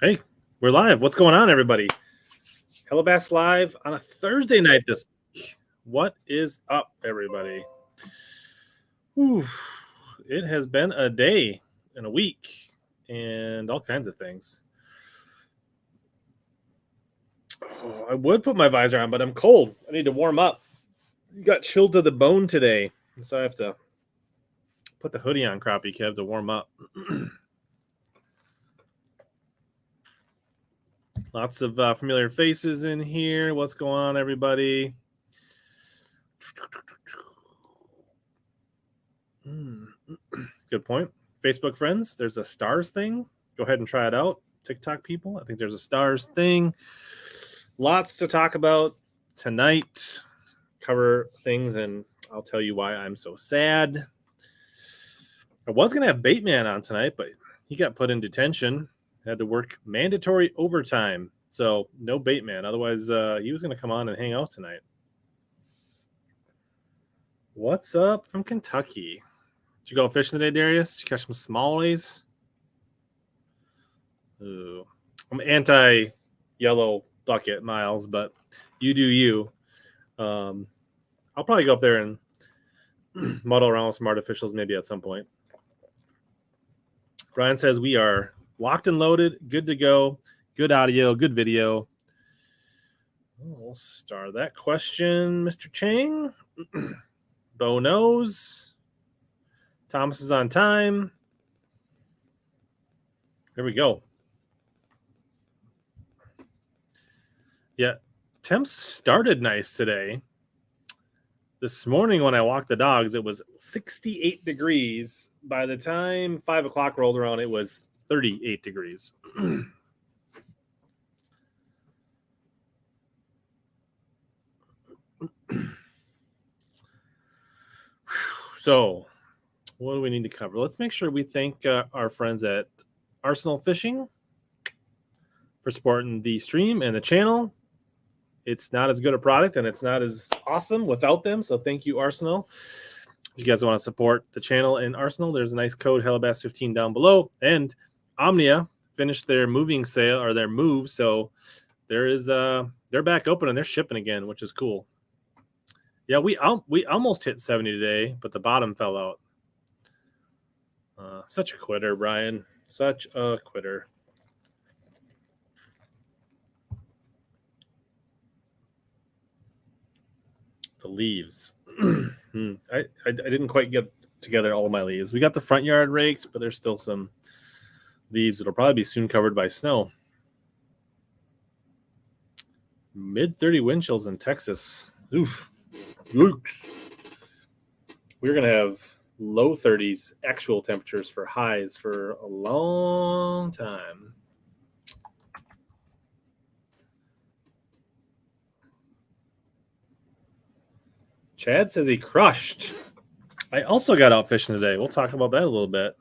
Hey, we're live. What's going on, everybody? HellaBass live on a Thursday night this week. What is up, everybody? Whew. It has been a day and a week and all kinds of things. Oh, I would put my visor on, but I'm cold. I need to warm up. Got chilled to the bone today, so I have to put the hoodie on, Crappie Kev, to warm up. Lots of familiar faces in here. What's going on, everybody? Good point. Facebook friends, there's a stars thing. Go ahead and try it out. TikTok people, I think there's a stars thing. Lots to talk about tonight. Cover things, and I'll tell you why I'm so sad. I was going to have Bateman on tonight, but he got put in detention. Had to work mandatory overtime. So no Bateman. Otherwise, he was going to come on and hang out tonight. What's up from Kentucky? Did you go fishing today, Darius? Did you catch some smallies? Ooh. I'm anti-yellow bucket, Miles, but you do you. I'll probably go up there and muddle around with some artificials maybe at some point. Brian says we are locked and loaded, good to go, good audio, good video. We'll star that question, Mr. Chang. Bo knows. Thomas is on time. There we go. Yeah, temps started nice today. This morning when I walked the dogs, it was 68 degrees. By the time 5 o'clock rolled around, it was 38 degrees. So, what do we need to cover? Let's make sure we thank our friends at Arsenal Fishing for supporting the stream and the channel. It's not as good a product and it's not as awesome without them. So thank you, Arsenal. If you guys want to support the channel and Arsenal, there's a nice code, HellaBass15 down below. And Omnia finished their moving sale or their move. So they're back open and they're shipping again, which is cool. Yeah, we almost hit 70 today, but the bottom fell out. Such a quitter, Brian. Such a quitter. The leaves. I didn't quite get together all of my leaves. We got the front yard raked, but there's still some leaves that'll probably be soon covered by snow. Mid-30 wind chills in Texas. Oof. Yikes. We're going to have low 30s actual temperatures for highs for a long time. Chad says he crushed. I also got out fishing today. We'll talk about that a little bit.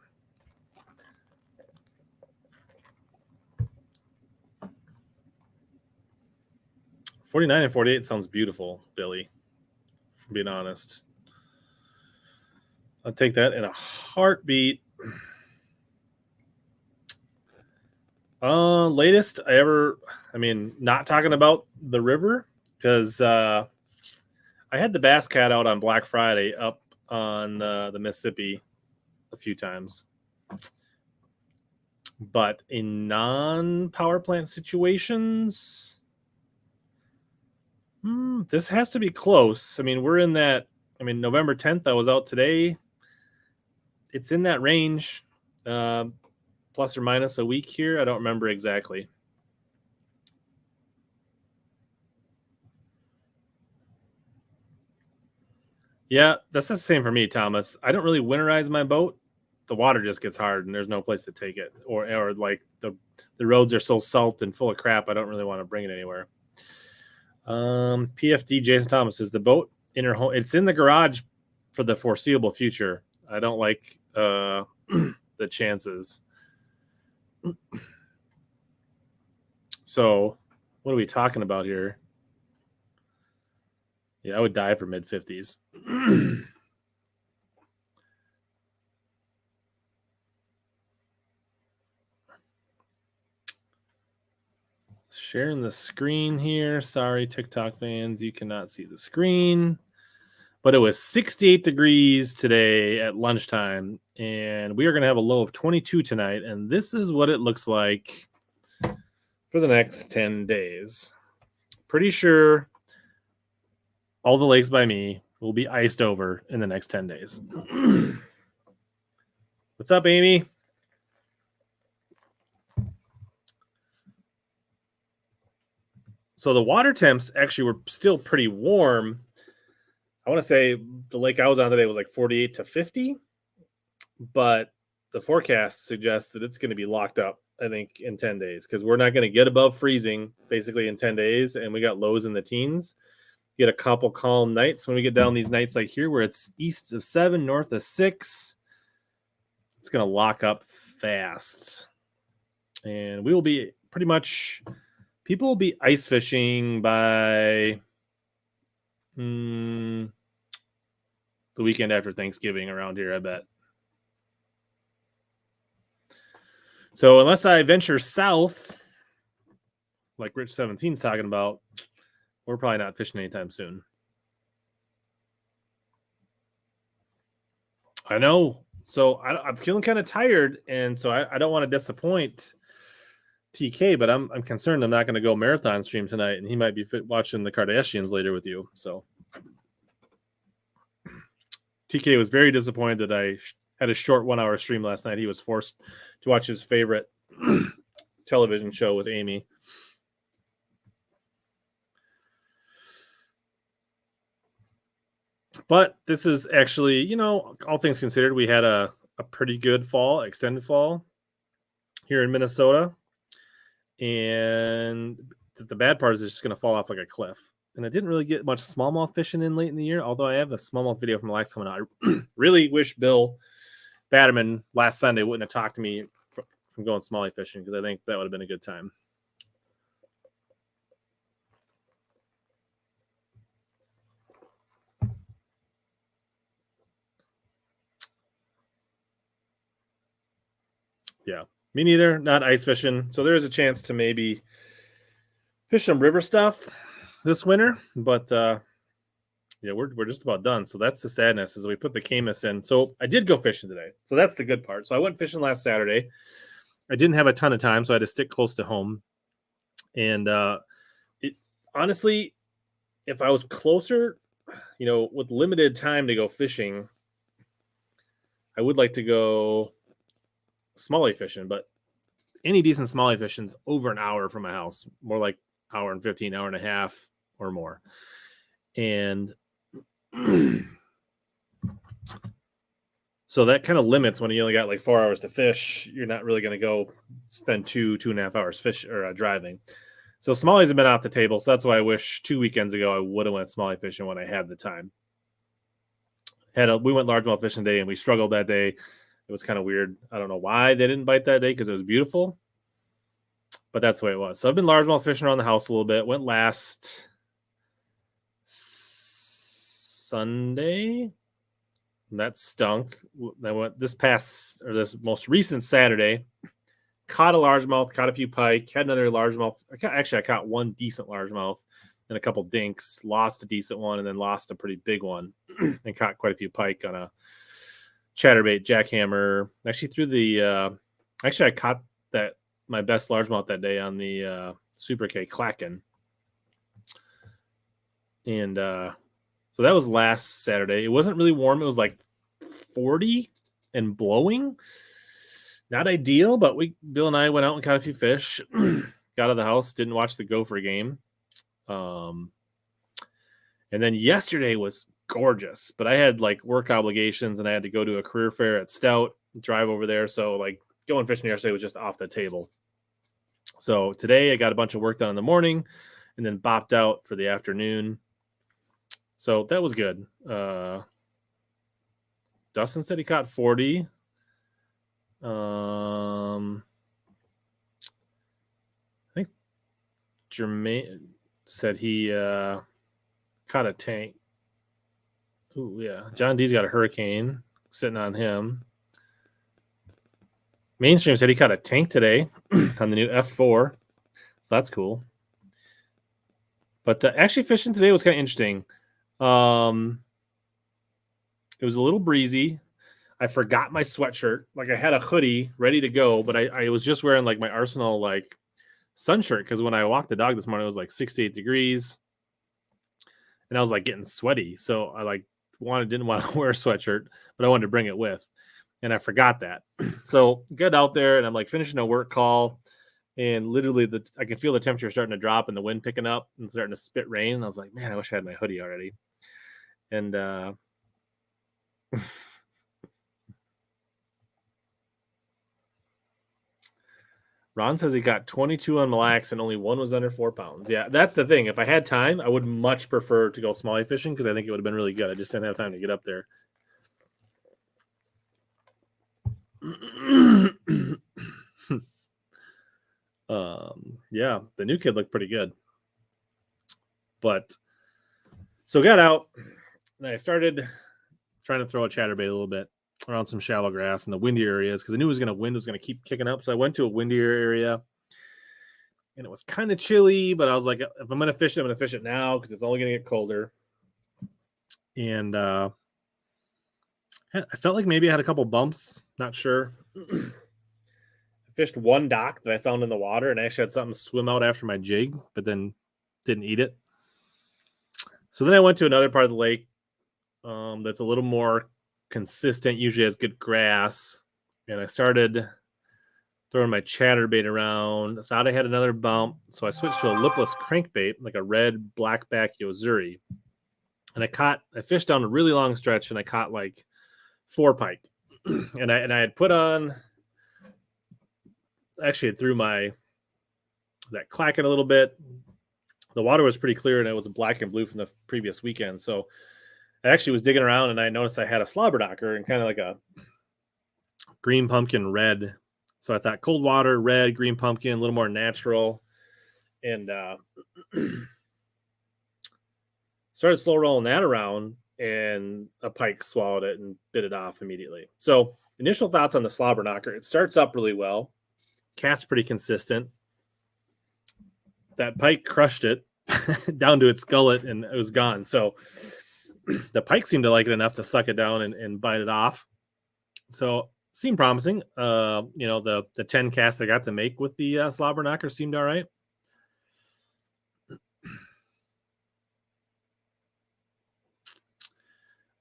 $49 and $48 sounds beautiful, Billy, from being honest. I'll take that in a heartbeat. Latest not talking about the river, because I had the Bass Cat out on Black Friday up on the Mississippi a few times. But in non-power plant situations, this has to be close. I mean, we're in that, November 10th, I was out today. It's in that range, plus or minus a week here. I don't remember exactly. Yeah, that's the same for me, Thomas. I don't really winterize my boat. The water just gets hard and there's no place to take it. Or like the roads are so salt and full of crap, I don't really want to bring it anywhere. PFD Jason Thomas is the boat in her home. It's in the garage for the foreseeable future. I don't like the chances. So what are we talking about here? Yeah, I would die for mid-50s. Sharing the screen here. Sorry, TikTok fans, you cannot see the screen. But it was 68 degrees today at lunchtime, and we are going to have a low of 22 tonight, and this is what it looks like for the next 10 days. Pretty sure all the lakes by me will be iced over in the next 10 days. What's up, Amy? So the water temps actually were still pretty warm. I want to say the lake I was on today was like 48 to 50, but the forecast suggests that it's going to be locked up, I think, in 10 days because we're not going to get above freezing basically in 10 days, and we got lows in the teens. You get a couple calm nights when we get down these nights like here where it's east of 7, north of 6. It's going to lock up fast, and we will be pretty much – people will be ice fishing by the weekend after Thanksgiving around here, I bet. So unless I venture south, like Rich 17's talking about, we're probably not fishing anytime soon. I know. So I'm feeling kind of tired, and so I don't want to disappoint TK, but I'm concerned I'm not going to go marathon stream tonight, and he might be watching the Kardashians later with you. So TK was very disappointed that I had a short 1 hour stream last night. He was forced to watch his favorite television show with Amy. But this is actually, all things considered, we had a pretty good fall, extended fall here in Minnesota. And the bad part is it's just going to fall off like a cliff. And I didn't really get much smallmouth fishing in late in the year, although I have a smallmouth video from the last coming out. I really wish Bill Batterman last Sunday wouldn't have talked to me from going smallie fishing because I think that would have been a good time. Yeah, me neither. Not ice fishing. So there is a chance to maybe fish some river stuff this winter, but yeah, we're just about done. So that's the sadness is we put the Camus in. So I did go fishing today. So that's the good part. So I went fishing last Saturday. I didn't have a ton of time, so I had to stick close to home. And honestly, if I was closer, with limited time to go fishing, I would like to go smallie fishing, but any decent smallie fishing is over an hour from my house, more like hour and 15, hour and a half or more. And so that kind of limits when you only got like 4 hours to fish. You're not really going to go spend 2.5 hours fish or driving. So smallies have been off the table. So that's why I wish 2 weekends ago I would have went smallie fishing when I had the time. We went largemouth fishing day and we struggled that day. It was kind of weird. I don't know why they didn't bite that day because it was beautiful, but that's the way it was. So I've been largemouth fishing around the house a little bit. Went last Sunday. And that stunk. I went this most recent Saturday. Caught a largemouth, caught a few pike, had another largemouth. I caught one decent largemouth and a couple dinks. Lost a decent one and then lost a pretty big one and caught quite a few pike on a chatterbait jackhammer. I caught my best largemouth that day on the Super K Clackin. And so that was last Saturday. It wasn't really warm. It was like 40 and blowing. Not ideal, but Bill and I went out and caught a few fish. Got out of the house, didn't watch the Gopher game. And then yesterday was gorgeous, but I had like work obligations and I had to go to a career fair at Stout, drive over there. So like going fishing yesterday was just off the table. So today I got a bunch of work done in the morning and then bopped out for the afternoon. So that was good. Dustin said he caught 40. I think Jermaine said he caught a tank. Ooh, yeah. John D's got a hurricane sitting on him. Mainstream said he caught a tank today on the new F4. So that's cool. But actually fishing today was kind of interesting. It was a little breezy. I forgot my sweatshirt. Like I had a hoodie ready to go, but I was just wearing like my Arsenal like sun shirt because when I walked the dog this morning, it was like 68 degrees, and I was like getting sweaty. So I like didn't want to wear a sweatshirt, but I wanted to bring it with, and I forgot that. So get out there, and I'm like finishing a work call, and literally I can feel the temperature starting to drop and the wind picking up and starting to spit rain. And I was like, man, I wish I had my hoodie already. And Ron says he got 22 on Mille Lacs and only one was under 4 pounds. Yeah, that's the thing. If I had time, I would much prefer to go smallie fishing because I think it would have been really good. I just didn't have time to get up there. Yeah, the new kid looked pretty good. But so got out and I started trying to throw a chatterbait a little bit around some shallow grass in the windier areas because I knew wind was going to keep kicking up. So I went to a windier area and it was kind of chilly, but I was like, if I'm going to fish it, I'm going to fish it now because it's only going to get colder. And I felt like maybe I had a couple bumps, not sure. I fished one dock that I found in the water and I actually had something swim out after my jig, but then didn't eat it. So then I went to another part of the lake that's a little more consistent, usually has good grass. And I started throwing my chatterbait around. I thought I had another bump. So I switched to a lipless crankbait, like a red blackback Yozuri. And I fished down a really long stretch and I caught like 4 pike. and I had put on, actually threw that clacking a little bit. The water was pretty clear and it was black and blue from the previous weekend. So I actually was digging around and I noticed I had a slobber knocker and kind of like a green pumpkin red. So I thought cold water, red, green pumpkin, a little more natural. And started slow rolling that around and a pike swallowed it and bit it off immediately. So initial thoughts on the slobber knocker. It starts up really well. Cat's pretty consistent. That pike crushed it down to its gullet and it was gone. So the pike seemed to like it enough to suck it down and bite it off. So seemed promising. The 10 casts I got to make with the slobber knocker seemed all right.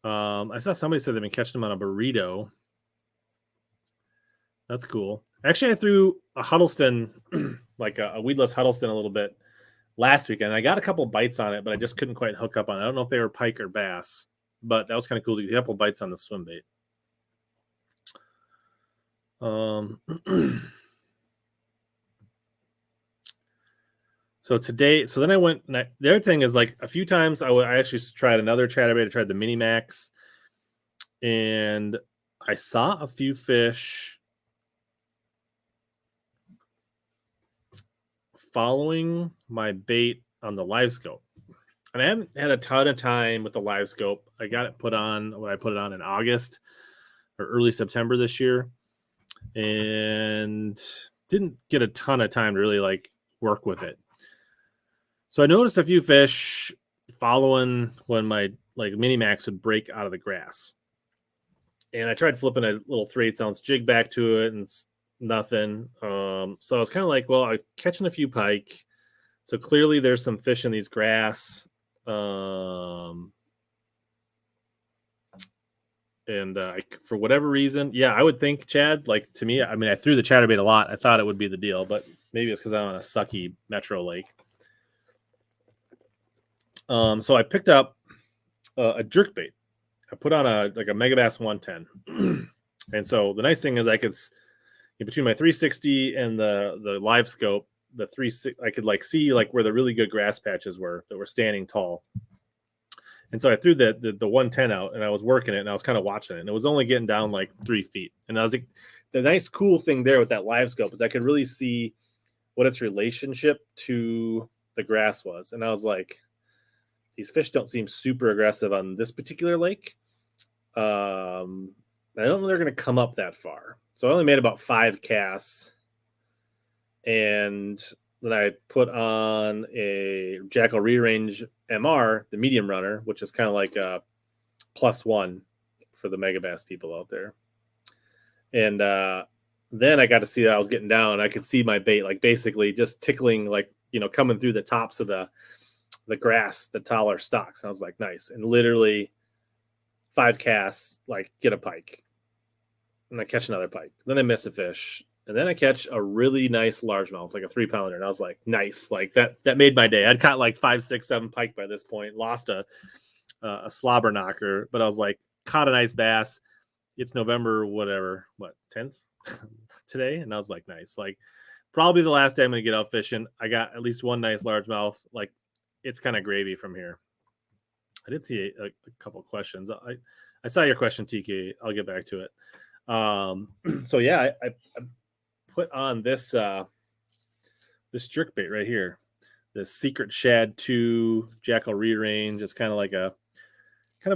I saw somebody said they've been catching them on a burrito. That's cool. Actually, I threw a Huddleston, like a weedless Huddleston a little bit last weekend. I got a couple bites on it, but I just couldn't quite hook up on it. I don't know if they were pike or bass, but that was kind of cool to get a couple bites on the swim bait. So then I went, and the other thing is like a few times I actually tried another chatterbait. I tried the Mini Max, and I saw a few fish following my bait on the live scope. And I haven't had a ton of time with the live scope. I got it put on in August or early September this year, and didn't get a ton of time to really like work with it. So I noticed a few fish following when my like Mini Max would break out of the grass. And I tried flipping a little 3/8 ounce jig back to it and it's nothing. So I was kind of like, well, I'm catching a few pike. So clearly there's some fish in these grass. And for whatever reason, yeah, I would think, Chad, like to me, I mean, I threw the chatterbait a lot. I thought it would be the deal, but maybe it's because I'm on a sucky metro lake. So I picked up a jerkbait. I put on a Megabass 110. And so the nice thing is I could, between my 360 and the live scope, I could like see like where the really good grass patches were that were standing tall. And so I threw the 110 out and I was working it and I was kind of watching it. And it was only getting down like 3 feet. And I was like, the nice cool thing there with that live scope is I could really see what its relationship to the grass was. And I was like, these fish don't seem super aggressive on this particular lake. I don't know they're going to come up that far. So I only made about 5 casts. And then I put on a Jackal Rerange MR, the medium runner, which is kind of like a +1 for the Megabass people out there. And then I got to see that I was getting down. I could see my bait, like basically just tickling, like, coming through the tops of the grass, the taller stalks. And I was like, nice. And literally 5 casts, like, get a pike. And I catch another pike. Then I miss a fish. And then I catch a really nice largemouth, like a 3-pounder. And I was like, nice. Like that made my day. I'd caught like 5, 6, 7 pike by this point, lost a slobber knocker, but I was like, caught a nice bass. It's November, 10th today. And I was like, nice. Like, probably the last day I'm going to get out fishing. I got at least one nice largemouth. Like, it's kind of gravy from here. I did see a couple of questions. I saw your question, TK. I'll get back to it. So yeah, I put on this jerkbait right here, the Secret Shad 2 Jackal Rerange. It's kind of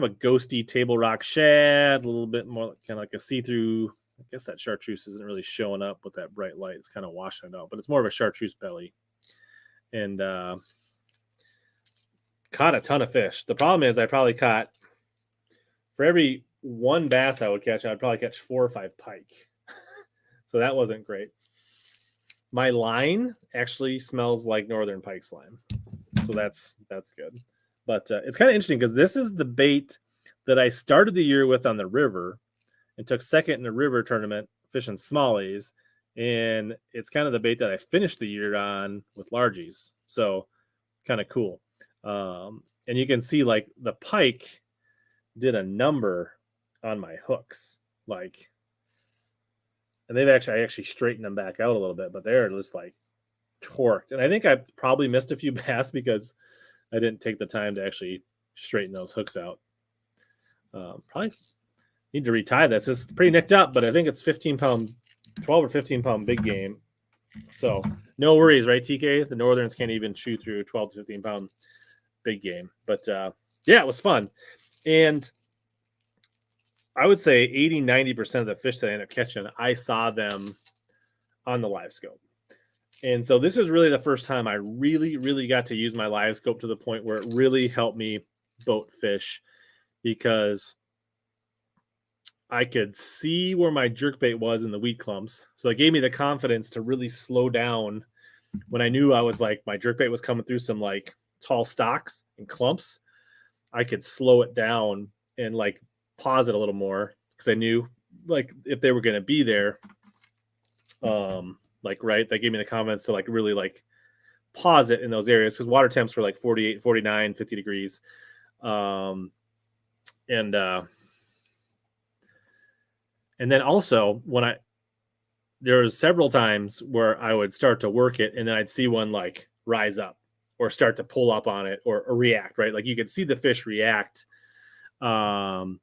a ghosty table rock shad, a little bit more kind of like a see-through. I guess that chartreuse isn't really showing up with that bright light. It's kind of washing it out, but it's more of a chartreuse belly. And caught a ton of fish. The problem is I probably caught, for every one bass I would catch, I'd probably catch 4 or 5 pike. So that wasn't great. My line actually smells like northern pike slime. So that's good. But it's kind of interesting because this is the bait that I started the year with on the river and took second in the river tournament fishing smallies. And it's kind of the bait that I finished the year on with largies. So kind of cool. And you can see like the pike did a number on my hooks. Like, and I actually straightened them back out a little bit, but they're just like torqued. And I think I probably missed a few bass because I didn't take the time to actually straighten those hooks out. Probably need to retie this. It's pretty nicked up, but I think it's 12 or 15 pound big game. So no worries, right, TK? The Northerns can't even chew through 12 to 15 pound big game. But yeah, it was fun. And I would say 80, 90% of the fish that I ended up catching, I saw them on the live scope. And so this is really the first time I really, really got to use my live scope to the point where it really helped me boat fish, because I could see where my jerkbait was in the weed clumps. So it gave me the confidence to really slow down when I knew I was like, my jerkbait was coming through some like tall stalks and clumps. I could slow it down and like pause it a little more, because I knew like if they were going to be there, like, right, that gave me the confidence to like really like pause it in those areas, because water temps were like 48, 49, 50 degrees. And then also there was several times where I would start to work it and then I'd see one like rise up or start to pull up on it or react, right? Like you could see the fish react. And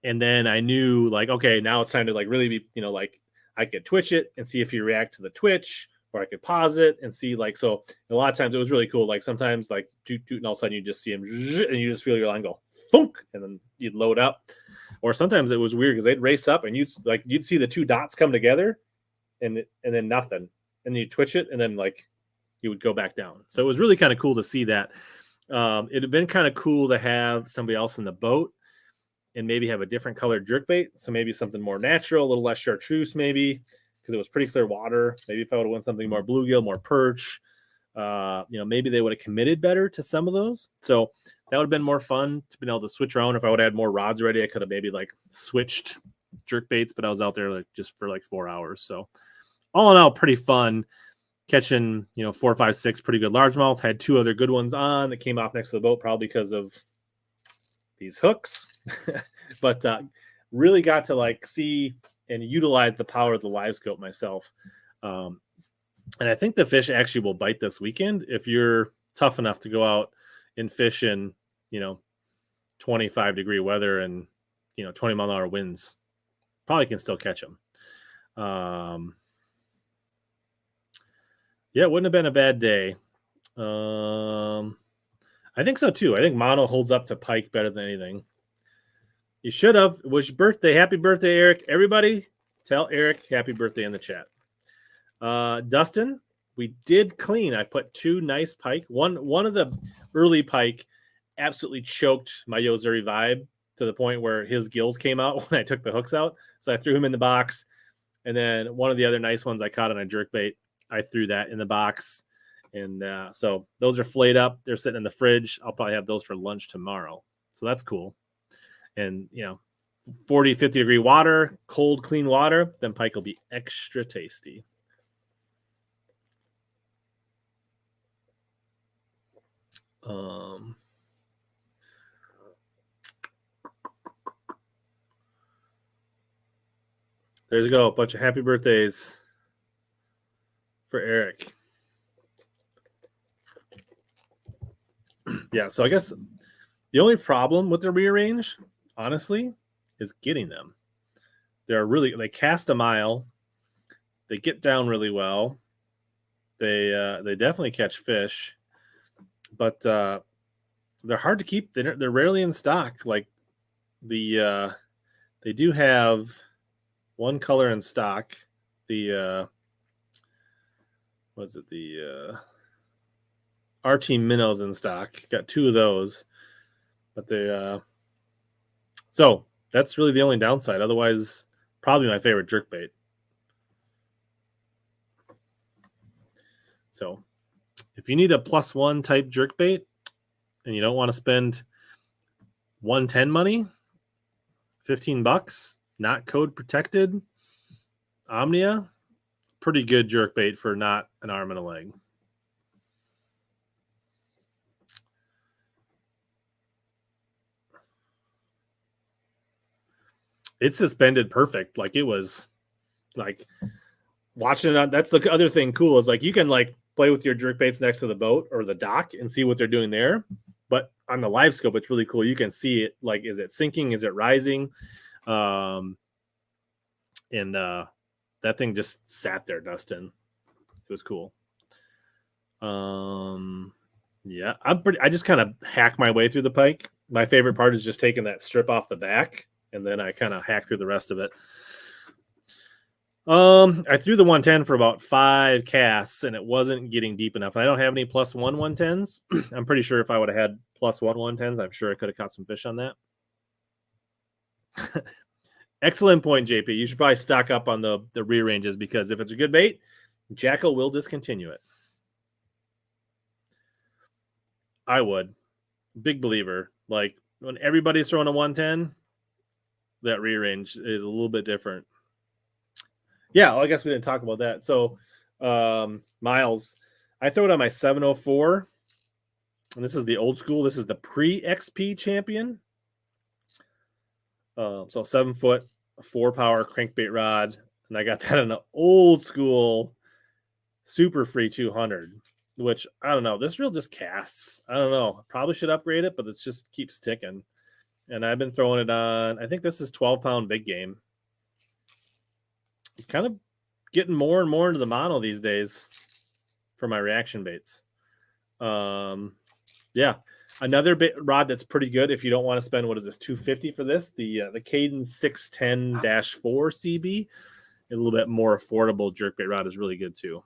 then I knew like, okay, now it's time to like really be, like I could twitch it and see if you react to the twitch, or I could pause it and see like, so a lot of times it was really cool. Like sometimes like toot, and all of a sudden you just see them and you just feel your line go thunk, and then you'd load up. Or sometimes it was weird because they'd race up and you'd see the 2 dots come together and then nothing. And then you twitch it and then like you would go back down. So it was really kind of cool to see that. It had been kind of cool to have somebody else in the boat and maybe have a different colored jerkbait. So maybe something more natural, a little less chartreuse maybe, because it was pretty clear water. Maybe if I would have went something more bluegill, more perch, maybe they would have committed better to some of those. So that would have been more fun to be able to switch around. If I would have had more rods ready, I could have maybe like switched jerkbaits, but I was out there like just for like 4 hours. So all in all, pretty fun catching, 4, 5, 6 pretty good largemouth. Had 2 other good ones on that came off next to the boat, probably because of these hooks. But really got to like see and utilize the power of the live scope myself. And I think the fish actually will bite this weekend if you're tough enough to go out and fish in, 25 degree weather and, 20 mile an hour winds. Probably can still catch them. Yeah, it wouldn't have been a bad day. I think so too. I think mono holds up to pike better than anything. You should have. It was your birthday. Happy birthday, Eric. Everybody tell Eric happy birthday in the chat. Dustin, we did clean. I put 2 nice pike. One of the early pike absolutely choked my Yozuri vibe to the point where his gills came out when I took the hooks out. So I threw him in the box. And then one of the other nice ones I caught on a jerkbait, I threw that in the box. And so those are flayed up. They're sitting in the fridge. I'll probably have those for lunch tomorrow. So that's cool. And, 40, 50 degree water, cold, clean water, then pike will be extra tasty. There's a bunch of happy birthdays for Eric. Yeah, so I guess the only problem with the rearrange, honestly, is getting them. They cast a mile. They get down really well. They definitely catch fish, but they're hard to keep. They're rarely in stock. Like they do have one color in stock. The RT minnows in stock. Got 2 of those, but they so that's really the only downside. Otherwise, probably my favorite jerkbait. So if you need a +1 type jerkbait and you don't want to spend 110 money, $15, not code protected, Omnia, pretty good jerkbait for not an arm and a leg. It's suspended perfect. Like it was like watching it on. That's the other thing cool is like you can like play with your jerkbaits next to the boat or the dock and see what they're doing there. But on the live scope, it's really cool. You can see it. Like, is it sinking? Is it rising? And that thing just sat there, Dustin. It was cool. Yeah, I just kind of hack my way through the pike. My favorite part is just taking that strip off the back, and then I kind of hack through the rest of it. I threw the 110 for about 5 casts, and it wasn't getting deep enough. I don't have any +1 110s. I'm pretty sure if I would have had +1 110s, I'm sure I could have caught some fish on that. Excellent point, JP. You should probably stock up on the rearranges because if it's a good bait, Jackal will discontinue it. I would. Big believer. Like when everybody's throwing a 110, that rearrange is a little bit different. Yeah, well, I guess we didn't talk about that. So, Miles, I throw it on my 704, and this is the old school. This is the pre-XP champion. So 7-foot, 4-power crankbait rod, and I got that on an old school Super Free 200, which I don't know. This reel just casts. I don't know. I probably should upgrade it, but it just keeps ticking. And I've been throwing it on. I think this is 12-pound big game. Kind of getting more and more into the mono these days for my reaction baits. Yeah, another rod that's pretty good if you don't want to spend, what is this, $250 for this? The Cadence 610-4 CB, a little bit more affordable jerkbait rod, is really good too.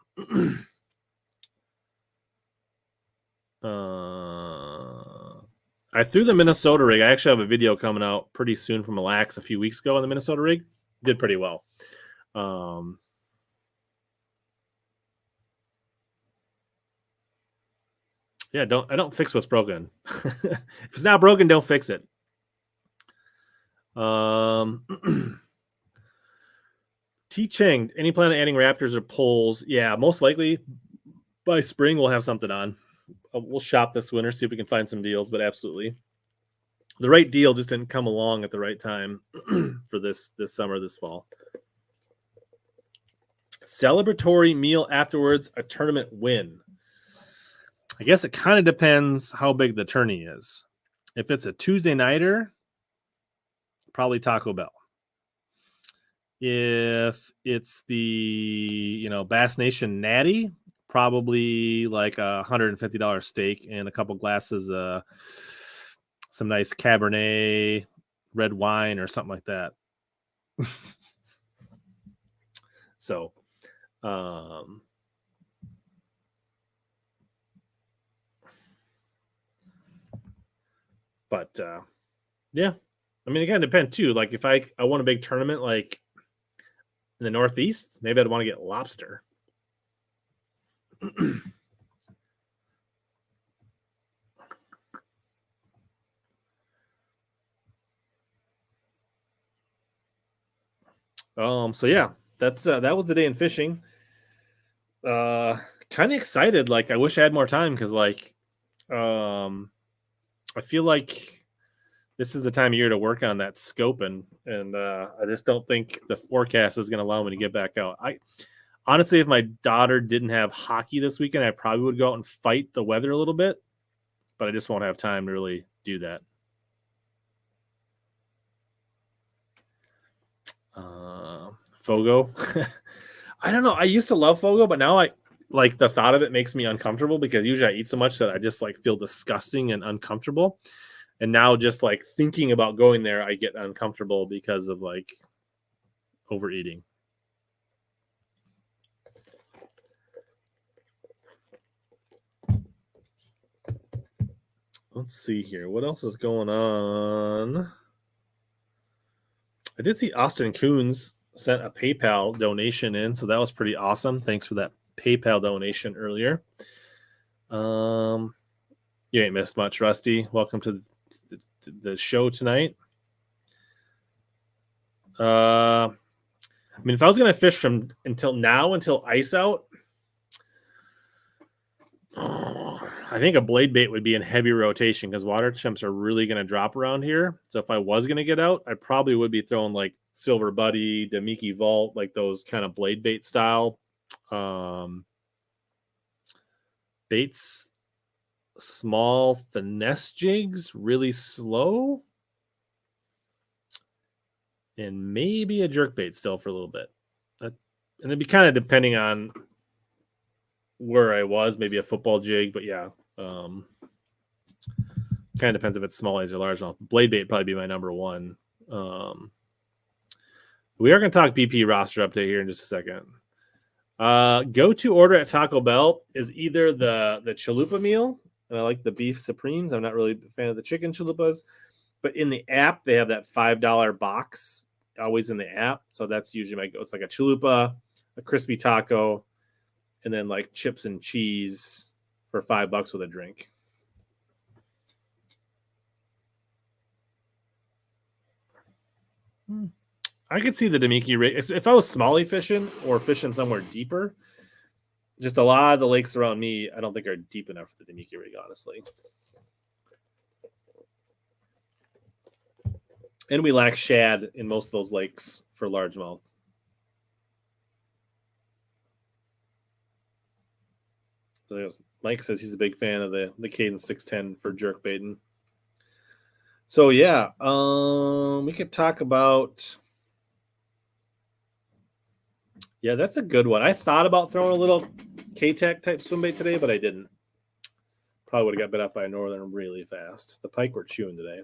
I threw the Minnesota rig. I actually have a video coming out pretty soon from Mille Lacs a few weeks ago on the Minnesota rig. Did pretty well. Yeah, I don't fix what's broken. If it's not broken, don't fix it. T Cheng, any plan on adding raptors or poles? Yeah, most likely by spring we'll have something on. We'll shop this winter, see if we can find some deals, but absolutely. The right deal just didn't come along at the right time for this summer, this fall. Celebratory meal afterwards, a tournament win. I guess it kind of depends how big the tourney is. If it's a Tuesday nighter, probably Taco Bell. If it's the Bass Nation Natty, probably like a $150 steak and a couple glasses of some nice Cabernet red wine or something like that. So, But yeah, I mean, it kind of depends too. Like if I won a big tournament like in the Northeast, maybe I'd want to get lobster. So yeah, that's that was the day in fishing. Kind of excited. Like I wish I had more time because like I feel like this is the time of year to work on that scoping, and I just don't think the forecast is going to allow me to get back out. I honestly, if my daughter didn't have hockey this weekend, I probably would go out and fight the weather a little bit, but I just won't have time to really do that. Fogo. I don't know. I used to love Fogo, but now I like the thought of it makes me uncomfortable because usually I eat so much that I just like feel disgusting and uncomfortable. And now just like thinking about going there, I get uncomfortable because of like overeating. Let's see here. What else is going on? I did see Austin Coons sent a PayPal donation in, so that was pretty awesome. Thanks for that PayPal donation earlier. You ain't missed much, Rusty. Welcome to the show tonight. I mean, if I was gonna fish from until ice out, I think a blade bait would be in heavy rotation because water temps are really going to drop around here. So if I was going to get out, I probably would be throwing like Silver Buddy, Demiki Vault, like those kind of blade bait style baits. Small finesse jigs, really slow, and maybe a jerk bait still for a little bit. And it'd be kind of depending on where I was, maybe a football jig, but yeah, kind of depends if it's small eyes or large mouth. Blade bait probably be my number one. We are going to talk BP roster update here in just a second. Go to order at Taco Bell is either the chalupa meal, and I like the beef supremes. I'm not really a fan of the chicken chalupas, but in the app they have that $5 box always in the app, so that's usually my go. It's like a chalupa, a crispy taco, and then like chips and cheese for $5 with a drink. I could see the Demiki rig. If I was smallie fishing or fishing somewhere deeper, just a lot of the lakes around me, I don't think are deep enough for the Demiki rig, honestly. And we lack shad in most of those lakes for largemouth. So Mike says he's a big fan of the Cadence 610 for jerk baiting. So yeah, we could talk about. Yeah, that's a good one. I thought about throwing a little K-Tech type swim bait today, but I didn't. Probably would have got bit off by a northern really fast. The pike were chewing today.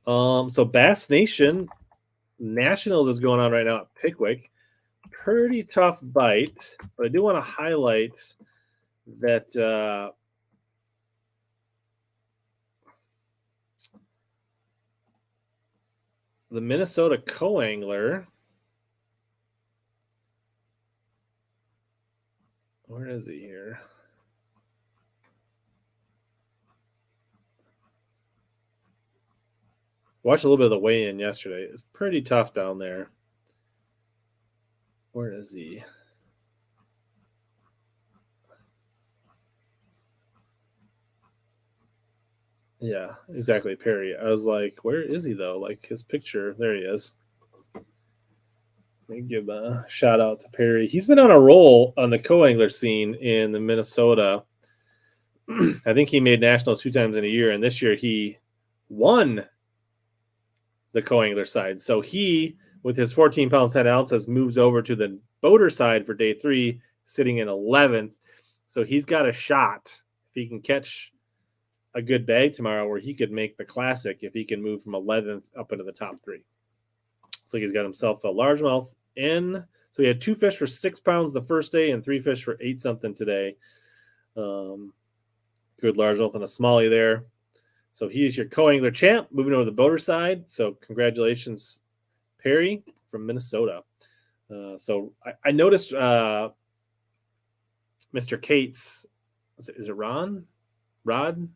So Bass Nation Nationals is going on right now at Pickwick. Pretty tough bite, but I do want to highlight that the Minnesota co-angler. Where is he here? Watched a little bit of the weigh-in yesterday. It's pretty tough down there. Where is he? Yeah, exactly, Perry. I was like, where is he, though? Like, his picture. There he is. Let me give a shout out to Perry. He's been on a roll on the co-angler scene in the Minnesota. I think he made nationals 2 times in a year, and this year he won the co-angler side. So he, with his 14 pounds 10 ounces, moves over to the boater side for day 3, sitting in 11th. So he's got a shot if he can catch a good bag tomorrow, where he could make the classic if he can move from 11th up into the top 3. So he's got himself a largemouth in. So he had 2 fish for 6 pounds the first day and 3 fish for 8 something today. Good largemouth and a smallie there. So he is your co-angler champ, moving over to the boater side. So congratulations, Perry from Minnesota. So I noticed Mr. Cates, is it Ron? Rod?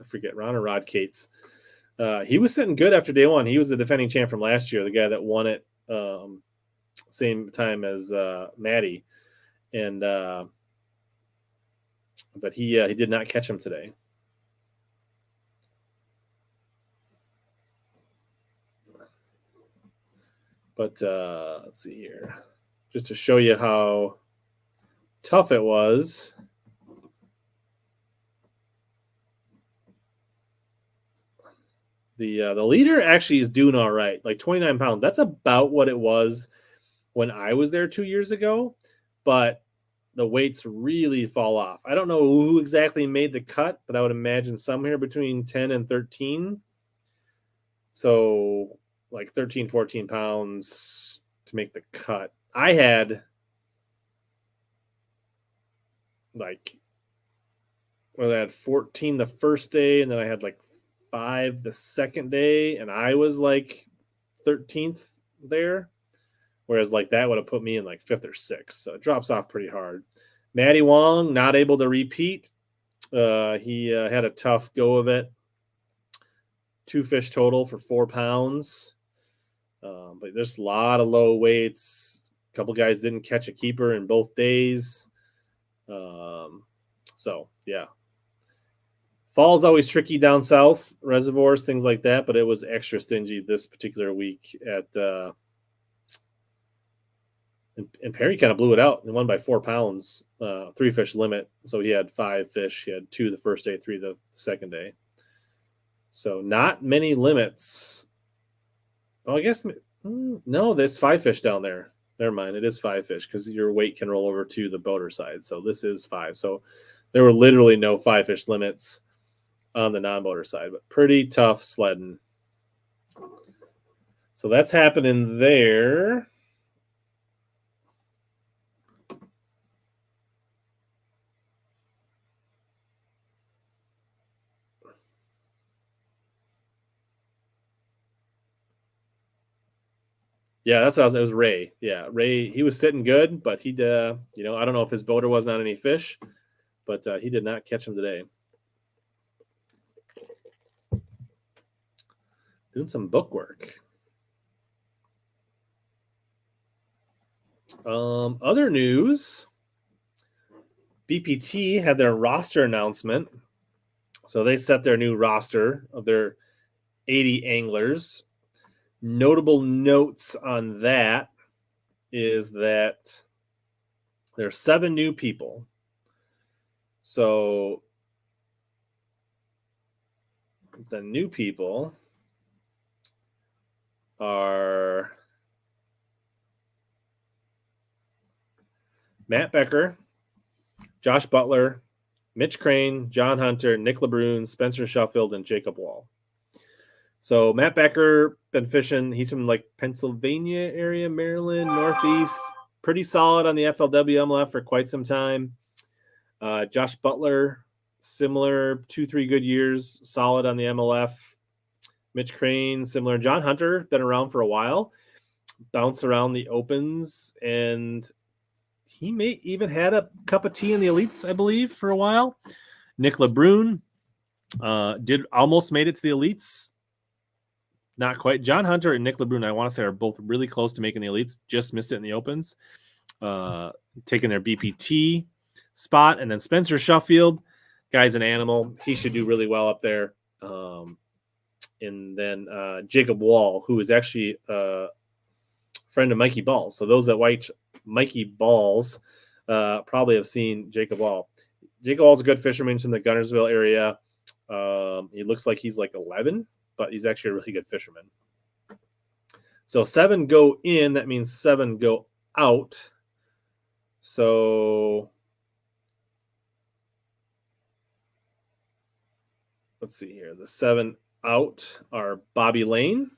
I forget, Ron or Rod Cates. He was sitting good after day one. He was the defending champ from last year, the guy that won it same time as Maddie. And but he did not catch him today. But let's see here. Just to show you how tough it was. The leader actually is doing all right, like 29 pounds. That's about what it was when I was there 2 years ago, but the weights really fall off. I don't know who exactly made the cut, but I would imagine somewhere between 10 and 13. So like 13, 14 pounds to make the cut. I had like, well, I had 14 the first day, and then I had like 5 the second day, and I was like 13th there. Whereas like that would have put me in like 5th or 6th. So it drops off pretty hard. Matty Wong, not able to repeat. He had a tough go of it. 2 fish total for 4 pounds. But there's a lot of low weights. A couple guys didn't catch a keeper in both days. So, yeah. Fall's always tricky down south, reservoirs, things like that, but it was extra stingy this particular week at and Perry kind of blew it out and won by 4 pounds, 3 fish limit. So he had 5 fish. He had 2 the first day, 3 the second day. So not many limits. Oh, I guess no, there's 5 fish down there. Never mind. It is 5 fish because your weight can roll over to the boater side. So this is 5. So there were literally no 5 fish limits on the non-boater side, but pretty tough sledding. So that's happening there. Yeah, that's how it was. Ray. Yeah, Ray. He was sitting good, but I don't know if his boater wasn't on any fish, but he did not catch him today. Doing some book work. Other news. BPT had their roster announcement. So they set their new roster of their 80 anglers. Notable notes on that is that there are 7 new people. So the new people are Matt Becker, Josh Butler, Mitch Crane, John Hunter, Nick LeBrun, Spencer Sheffield, and Jacob Wall. So Matt Becker, been fishing. He's from like Pennsylvania area, Maryland, Northeast. Pretty solid on the FLW MLF for quite some time. Josh Butler, similar 2-3 good years, solid on the MLF. Mitch Crane, similar. John Hunter, been around for a while. Bounced around the opens, and he may even had a cup of tea in the elites, I believe, for a while. Nick LeBrun did almost made it to the elites. Not quite. John Hunter and Nick LeBrun, I want to say, are both really close to making the elites. Just missed it in the opens. Taking their BPT spot. And then Spencer Sheffield, guy's an animal. He should do really well up there. And then Jacob Wall, who is actually a friend of Mikey Balls. So those that watch Mikey Balls probably have seen Jacob Wall. Jacob Wall's a good fisherman from the Gunnersville area. He looks like he's like 11, but he's actually a really good fisherman. So 7 go in. That means 7 go out. So let's see here. The 7 out are Bobby Lane,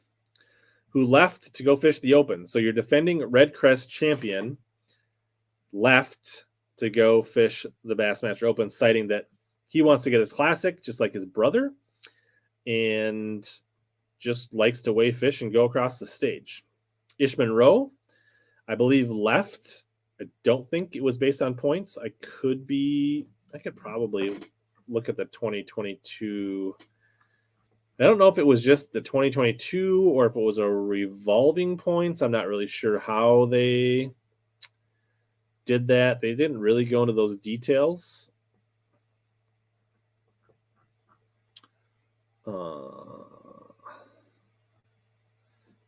who left to go fish the Open. So your defending Red Crest champion left to go fish the Bassmaster Open, citing that he wants to get his classic, just like his brother. and just likes to weigh fish and go across the stage. Ish Monroe, I believe, left. I don't think it was based on points. I could probably look at the 2022. I don't know if it was just the 2022 or if it was a revolving points. I'm not really sure how they did that. They didn't really go into those details.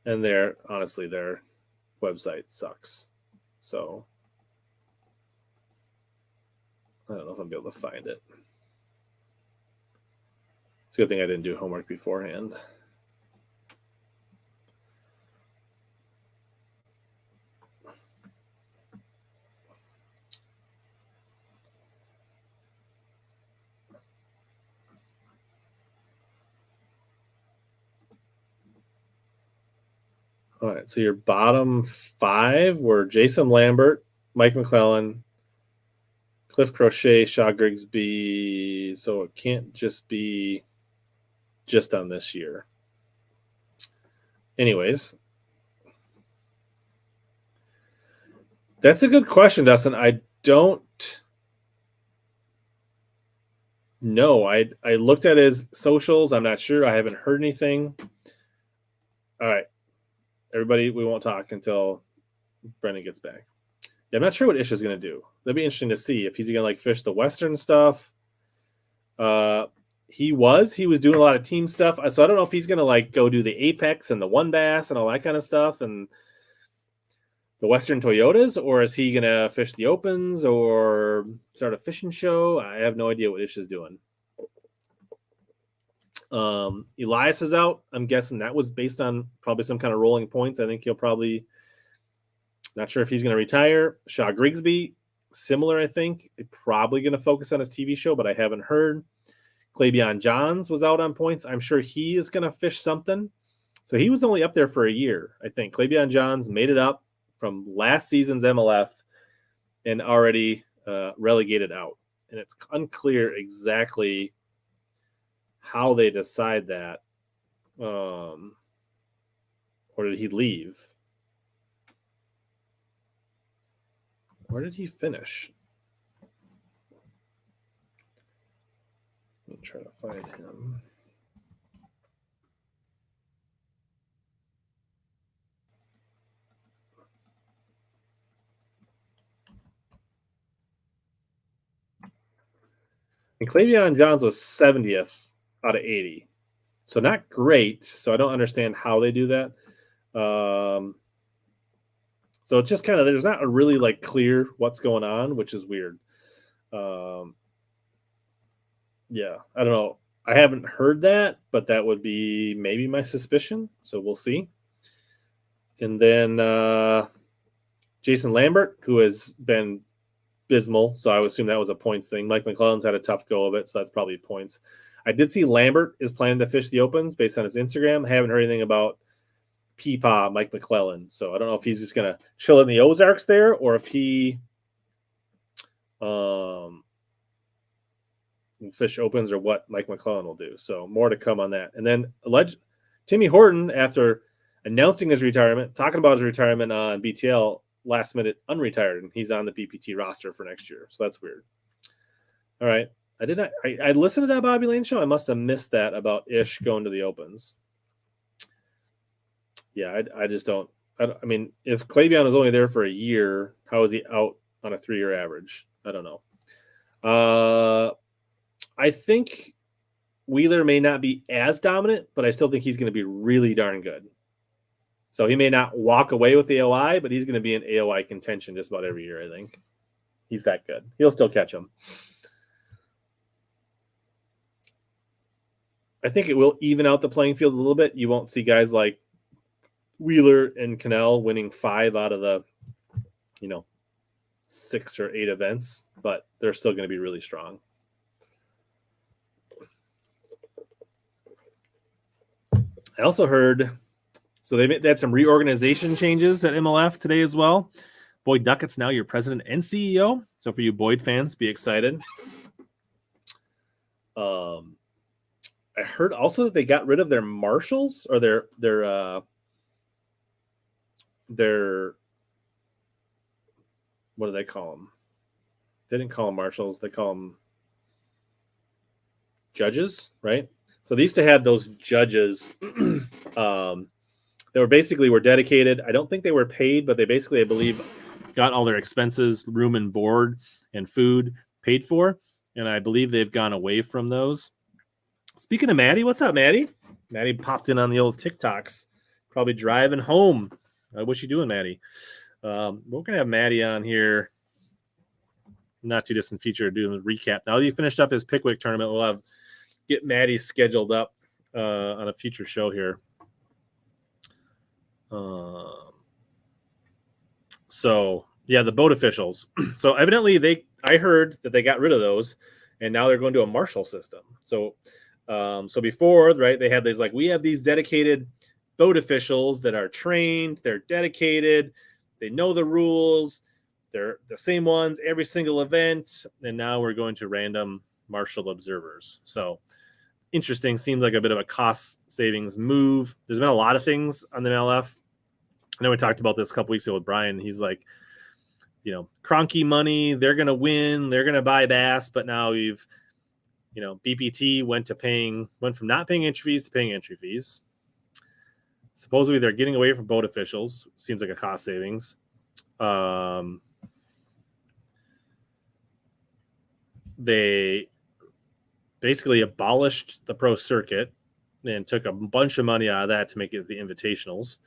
And honestly, their website sucks. So I don't know if I'll be able to find it. It's a good thing I didn't do homework beforehand. All right, so your bottom 5 were Jason Lambert, Mike McClellan, Cliff Crochet, Shaw Grigsby. So it can't just be just on this year. Anyways, that's a good question, Dustin. I don't know. I looked at his socials. I'm not sure. I haven't heard anything. All right. Everybody, we won't talk until Brendan gets back. Yeah, I'm not sure what Ish is going to do. That'd be interesting to see if he's going to like fish the Western stuff. He was doing a lot of team stuff. So I don't know if he's going to like go do the Apex and the One Bass and all that kind of stuff and the Western Toyotas, or is he going to fish the Opens or start a fishing show? I have no idea what Ish is doing. Elias is out. I'm guessing that was based on probably some kind of rolling points. I think he'll probably, not sure if he's going to retire. Shaw Grigsby, similar, I think. Probably going to focus on his TV show, but I haven't heard. Claibion Johns was out on points. I'm sure he is going to fish something. So he was only up there for a year, I think. Claibion Johns made it up from last season's MLF and already relegated out. And it's unclear exactly how they decide that. Or did he leave? Where did he finish? Let me try to find him. And Claibion Johns was 70th out of 80. So not great. So I don't understand how they do that. So it's just kind of, there's not a really like clear what's going on, which is weird. Yeah, I don't know. I haven't heard that, but that would be maybe my suspicion. So we'll see. And then Jason Lambert, who has been abysmal, so I would assume that was a points thing. Mike McClellan's had a tough go of it, so that's probably points. I did see Lambert is planning to fish the Opens based on his Instagram. I haven't heard anything about Peepaw Mike McClellan, so I don't know if he's just going to chill in the Ozarks there or if he fish Opens or what Mike McClellan will do. So more to come on that. And then Timmy Horton, after announcing his retirement, talking about his retirement on BTL, last minute unretired, and he's on the BPT roster for next year. So that's weird. All right. I listened to that Bobby Lane show. I must have missed that about Ish going to the Opens. Yeah, I just don't. I mean, if Claibion was only there for a year, how is he out on a 3-year average? I don't know. I think Wheeler may not be as dominant, but I still think he's going to be really darn good. So he may not walk away with the AOI, but he's going to be in AOI contention just about every year, I think. He's that good. He'll still catch him. I think it will even out the playing field a little bit. You won't see guys like Wheeler and Cannell winning 5 out of the, 6 or 8 events, but they're still going to be really strong. I also heard, so they had some reorganization changes at MLF today as well. Boyd Duckett's now your president and CEO. So for you Boyd fans, be excited. I heard also that they got rid of their marshals or their what do they call them? They didn't call them marshals. They call them judges, right? So they used to have those judges they were dedicated. I don't think they were paid, but they basically, I believe, got all their expenses, room and board and food paid for. And I believe they've gone away from those. Speaking of Maddie, what's up, Maddie? Maddie popped in on the old TikToks, probably driving home. What's you doing, Maddie? We're going to have Maddie on here, not too distant future, doing a recap. Now that he finished up his Pickwick tournament, we'll get Maddie scheduled up on a future show here. So yeah, the boat officials. So evidently I heard that they got rid of those, and now they're going to a marshal system. So before, right, they had these we have these dedicated boat officials that are trained, they're dedicated, they know the rules, they're the same ones every single event, and now we're going to random marshal observers. So interesting. Seems like a bit of a cost savings move. There's been a lot of things on the MLF. I know we talked about this a couple weeks ago with Brian. He's like, Cronky money, they're going to win, they're going to buy bass, but now BPT went from not paying entry fees to paying entry fees. Supposedly they're getting away from boat officials. Seems like a cost savings. They basically abolished the pro circuit and took a bunch of money out of that to make it the invitationals.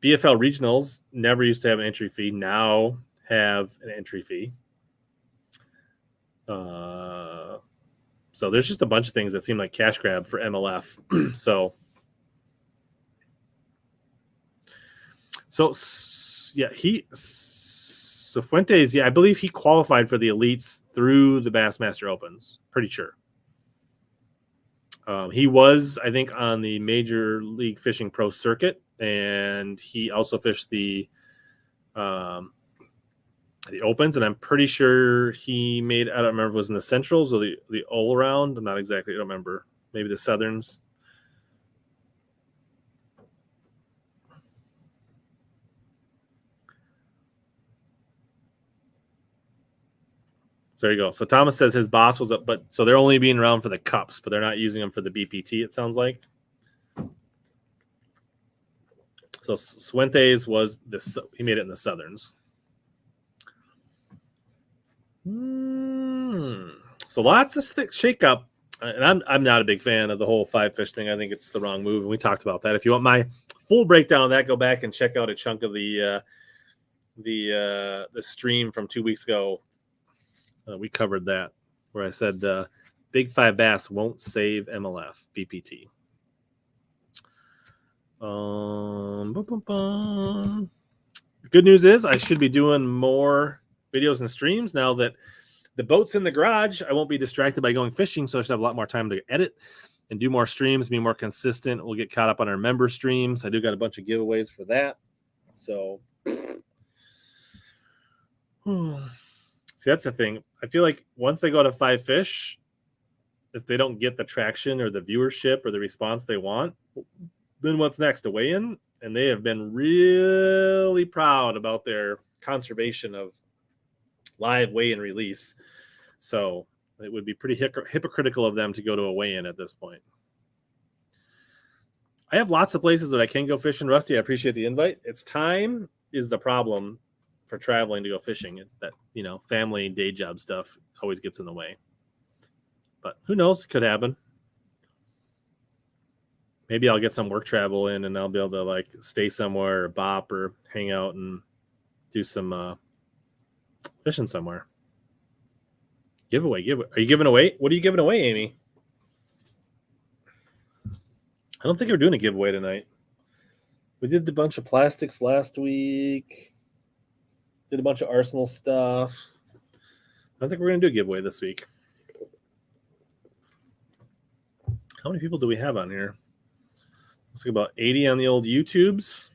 BFL regionals never used to have an entry fee, now have an entry fee. So there's just a bunch of things that seem like cash grab for MLF. So Fuentes, I believe he qualified for the elites through the Bassmaster Opens. Pretty sure. He was, I think, on the Major League Fishing Pro Circuit, and he also fished the Opens, and I'm pretty sure he made, I don't remember if it was in the Centrals or the All Around. I'm not exactly, I don't remember. Maybe the Southerns. So there you go. So Thomas says his boss was up, so they're only being around for the cups, but they're not using them for the BPT, it sounds like. So Fuentes was he made it in the Southerns. So lots of shake up, and I'm not a big fan of the whole 5-fish thing. I think it's the wrong move, and we talked about that. If you want my full breakdown of that, go back and check out a chunk of the stream from 2 weeks ago. We covered that, where I said Big 5 bass won't save MLF BPT. The good news is I should be doing more videos and streams now that the boat's in the garage. I won't be distracted by going fishing, so I should have a lot more time to edit and do more streams, be more consistent. We'll get caught up on our member streams. I do got a bunch of giveaways for that. So, see, that's the thing. I feel like once they go to 5 fish, if they don't get the traction or the viewership or the response they want, then what's next? A weigh-in? And they have been really proud about their conservation of live weigh-in release. So it would be pretty hypocritical of them to go to a weigh-in at this point. I have lots of places that I can go fishing. Rusty, I appreciate the invite. It's time is the problem for traveling to go fishing. That, family and day job stuff always gets in the way. But who knows? It could happen. Maybe I'll get some work travel in and I'll be able to stay somewhere or bop or hang out and do some fishing somewhere. Giveaway. Are you giving away? What are you giving away, Amy? I don't think we're doing a giveaway tonight. We did a bunch of plastics last week. Did a bunch of Arsenal stuff. I don't think we're going to do a giveaway this week. How many people do we have on here? Let's see, about 80 on the old YouTubes.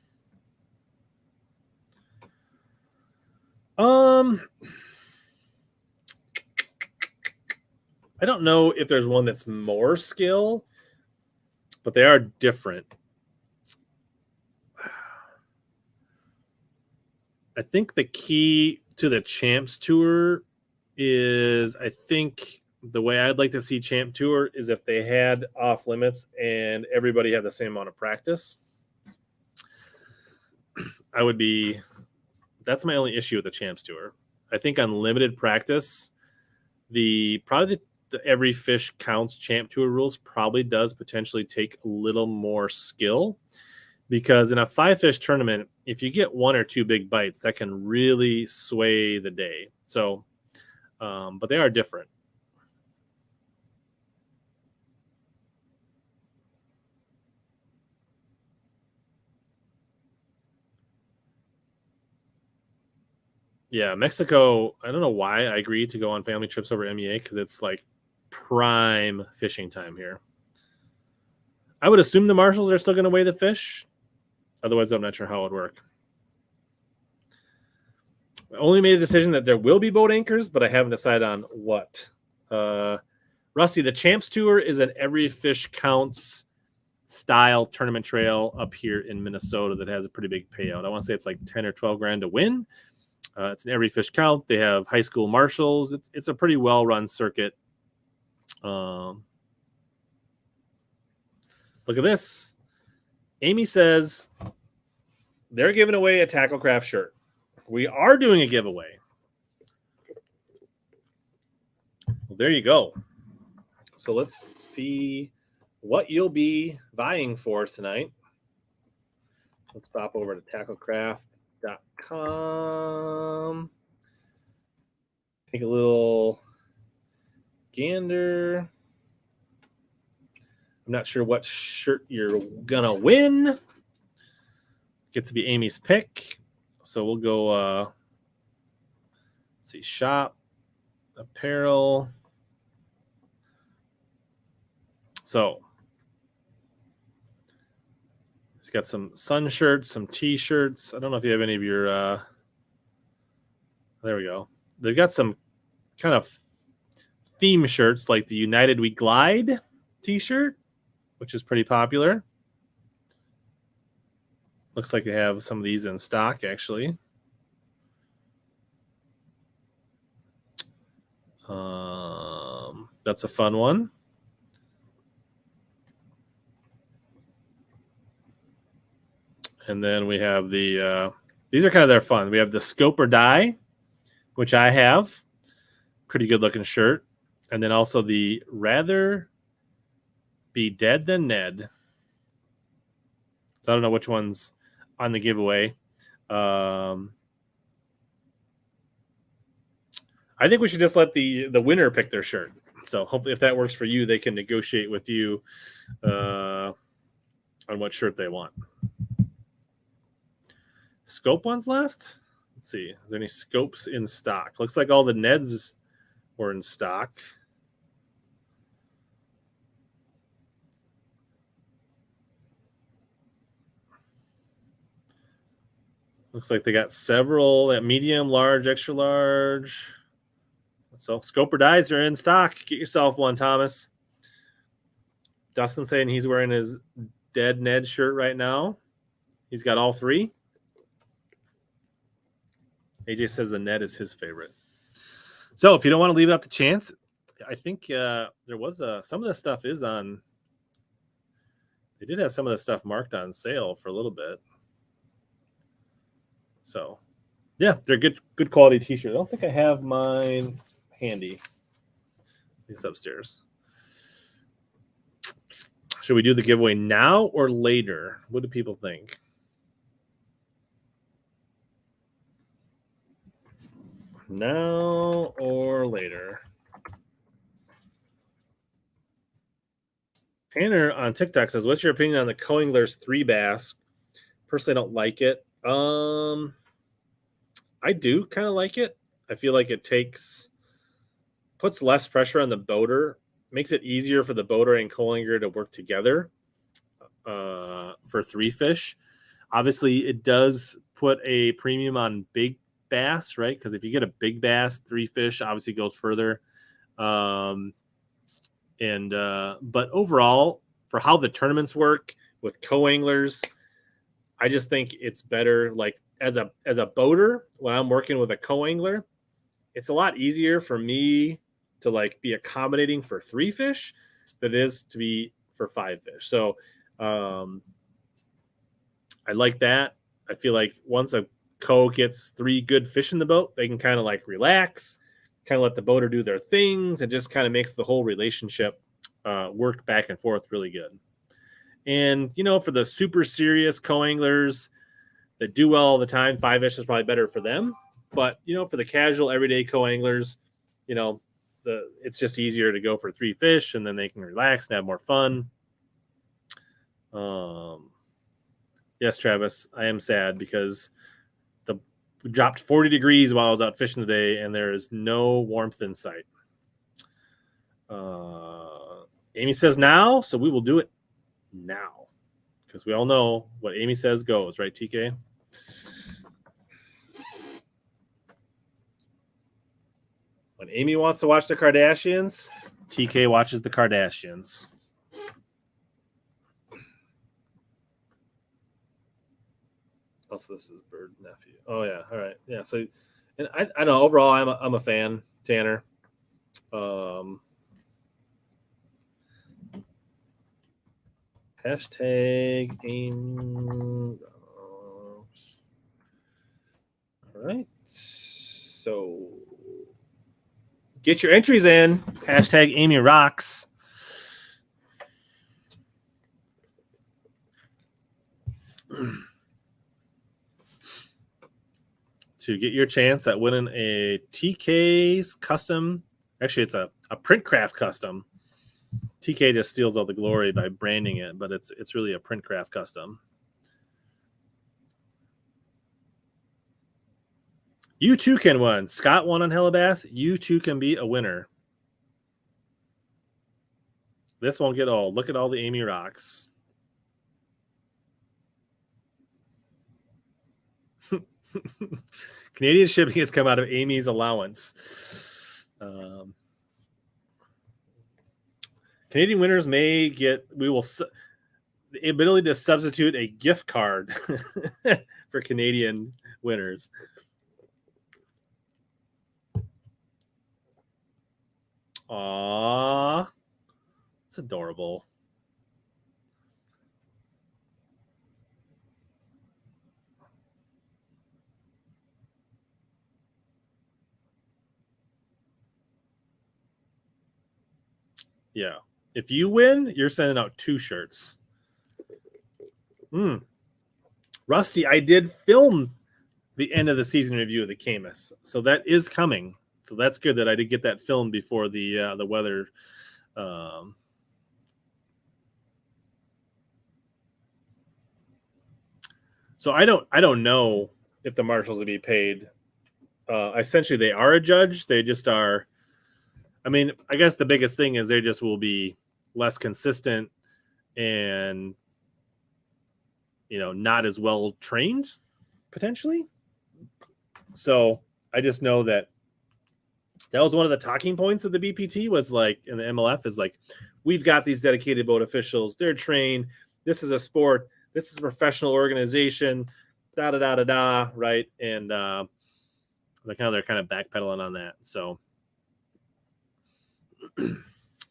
I don't know if there's one that's more skill, but they are different. I think the key to the Champs Tour is, I think the way I'd like to see Champ Tour is if they had off limits and everybody had the same amount of practice. That's my only issue with the Champs Tour. I think unlimited practice, the every fish counts Champ Tour rules probably does potentially take a little more skill, because in a 5-fish tournament, if you get 1 or 2 big bites, that can really sway the day. So, but they are different. Yeah, Mexico, I don't know why I agreed to go on family trips over MEA, because it's like prime fishing time here. I would assume the marshals are still going to weigh the fish. Otherwise, I'm not sure how it would work. I only made a decision that there will be boat anchors, but I haven't decided on what. Rusty, the Champs Tour is an every fish counts style tournament trail up here in Minnesota that has a pretty big payout. I want to say it's like 10 or 12 grand to win. It's an every fish count. They have high school marshals. It's a pretty well-run circuit. Look at this. Amy says they're giving away a Tacklecraft shirt. We are doing a giveaway. Well, there you go. So let's see what you'll be vying for tonight. Let's pop over to tacklecraft.com. Take a little gander. I'm not sure what shirt you're going to win. Gets to be Amy's pick. So we'll go, let's see, shop, apparel. So it's got some sun shirts, some T-shirts. I don't know if you have any of your, there we go. They've got some kind of theme shirts like the United We Glide T-shirt, which is pretty popular. Looks like they have some of these in stock, actually. That's a fun one. And then we have the, these are kind of their fun. We have the Scope or Die, which I have. Pretty good looking shirt. And then also the Rather Be Dead Than Ned. So I don't know which one's on the giveaway. I think we should just let the winner pick their shirt. So hopefully if that works for you, they can negotiate with you on what shirt they want. Scope ones left? Let's see. Are there any scopes in stock? Looks like all the Neds were in stock. Looks like they got several at medium, large, extra large. So Scope or Dies are in stock. Get yourself one, Thomas. Dustin saying he's wearing his Dead Ned shirt right now. He's got all three. AJ says the Ned is his favorite. So if you don't want to leave it up to chance, I think there was some of the stuff is on. They did have some of the stuff marked on sale for a little bit. So, yeah, they're good quality T-shirts. I don't think I have mine handy. It's upstairs. Should we do the giveaway now or later? What do people think? Now or later? Tanner on TikTok says, "What's your opinion on the Coingler's 3 bass?" Personally, I don't like it. I do kind of like it. I feel like it puts less pressure on the boater, makes it easier for the boater and Coingler to work together for 3 fish. Obviously, it does put a premium on big bass, right? Because if you get a big bass, 3 fish obviously goes further. And but overall, for how the tournaments work with co-anglers, I just think it's better. Like as a boater, when I'm working with a co-angler, it's a lot easier for me to like be accommodating for 3 fish than it is to be for 5 fish. So I like that. I feel like once a co gets 3 good fish in the boat, they can kind of like relax, kind of let the boater do their things, and just kind of makes the whole relationship work back and forth really good. And, you know, for the super serious co-anglers that do well all the time, 5-ish is probably better for them. But, you know, for the casual everyday co-anglers, you know, it's just easier to go for 3 fish, and then they can relax and have more fun. Yes, Travis, I am sad because we dropped 40 degrees while I was out fishing today, and there is no warmth in sight. Amy says now, so we will do it now because we all know what Amy says goes, right, TK? When Amy wants to watch the Kardashians, TK watches the Kardashians. Also, this is Bird Nephew. Oh yeah, all right, yeah. So, and I know overall, I'm a fan, Tanner. Hashtag aim. All right. So get your entries in. Hashtag Amy rocks. To get your chance at winning a TK's custom. Actually, it's a Printcraft custom. TK just steals all the glory by branding it, but it's really a Printcraft custom. You too can win. Scott won on HellaBass. You too can be a winner. This won't get old. Look at all the Amy rocks. Canadian shipping has come out of Amy's allowance. Canadian winners may get, the ability to substitute a gift card for Canadian winners. Aww. It's adorable. Yeah. If you win, you're sending out 2 shirts. Rusty, I did film the end of the season review of the Camus, so that is coming. So that's good that I did get that filmed before the weather. So I don't know if the marshals will be paid. Essentially, they are a judge. They just are. I mean, I guess the biggest thing is they just will be less consistent and, you know, not as well trained potentially. So I just know that was one of the talking points of the BPT was like, in the MLF is like, we've got these dedicated boat officials. They're trained. This is a sport. This is a professional organization. Da da da da da. Right, and they're kind of backpedaling on that. So.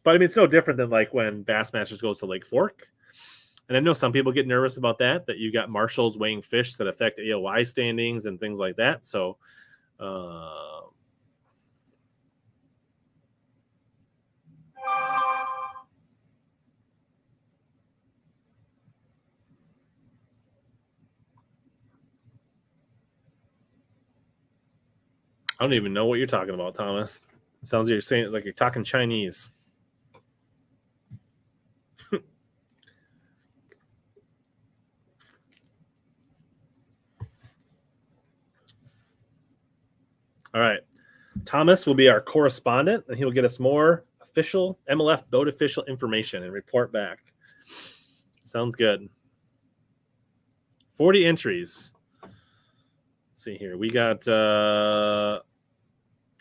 But I mean, it's no different than like when Bassmasters goes to Lake Fork. And I know some people get nervous about that you got marshals weighing fish that affect AOI standings and things like that. So, I don't even know what you're talking about, Thomas. It sounds like you're saying it like you're talking Chinese. All right. Thomas will be our correspondent, and he'll get us more official MLF boat official information and report back. Sounds good. 40 entries. Let's see here. We got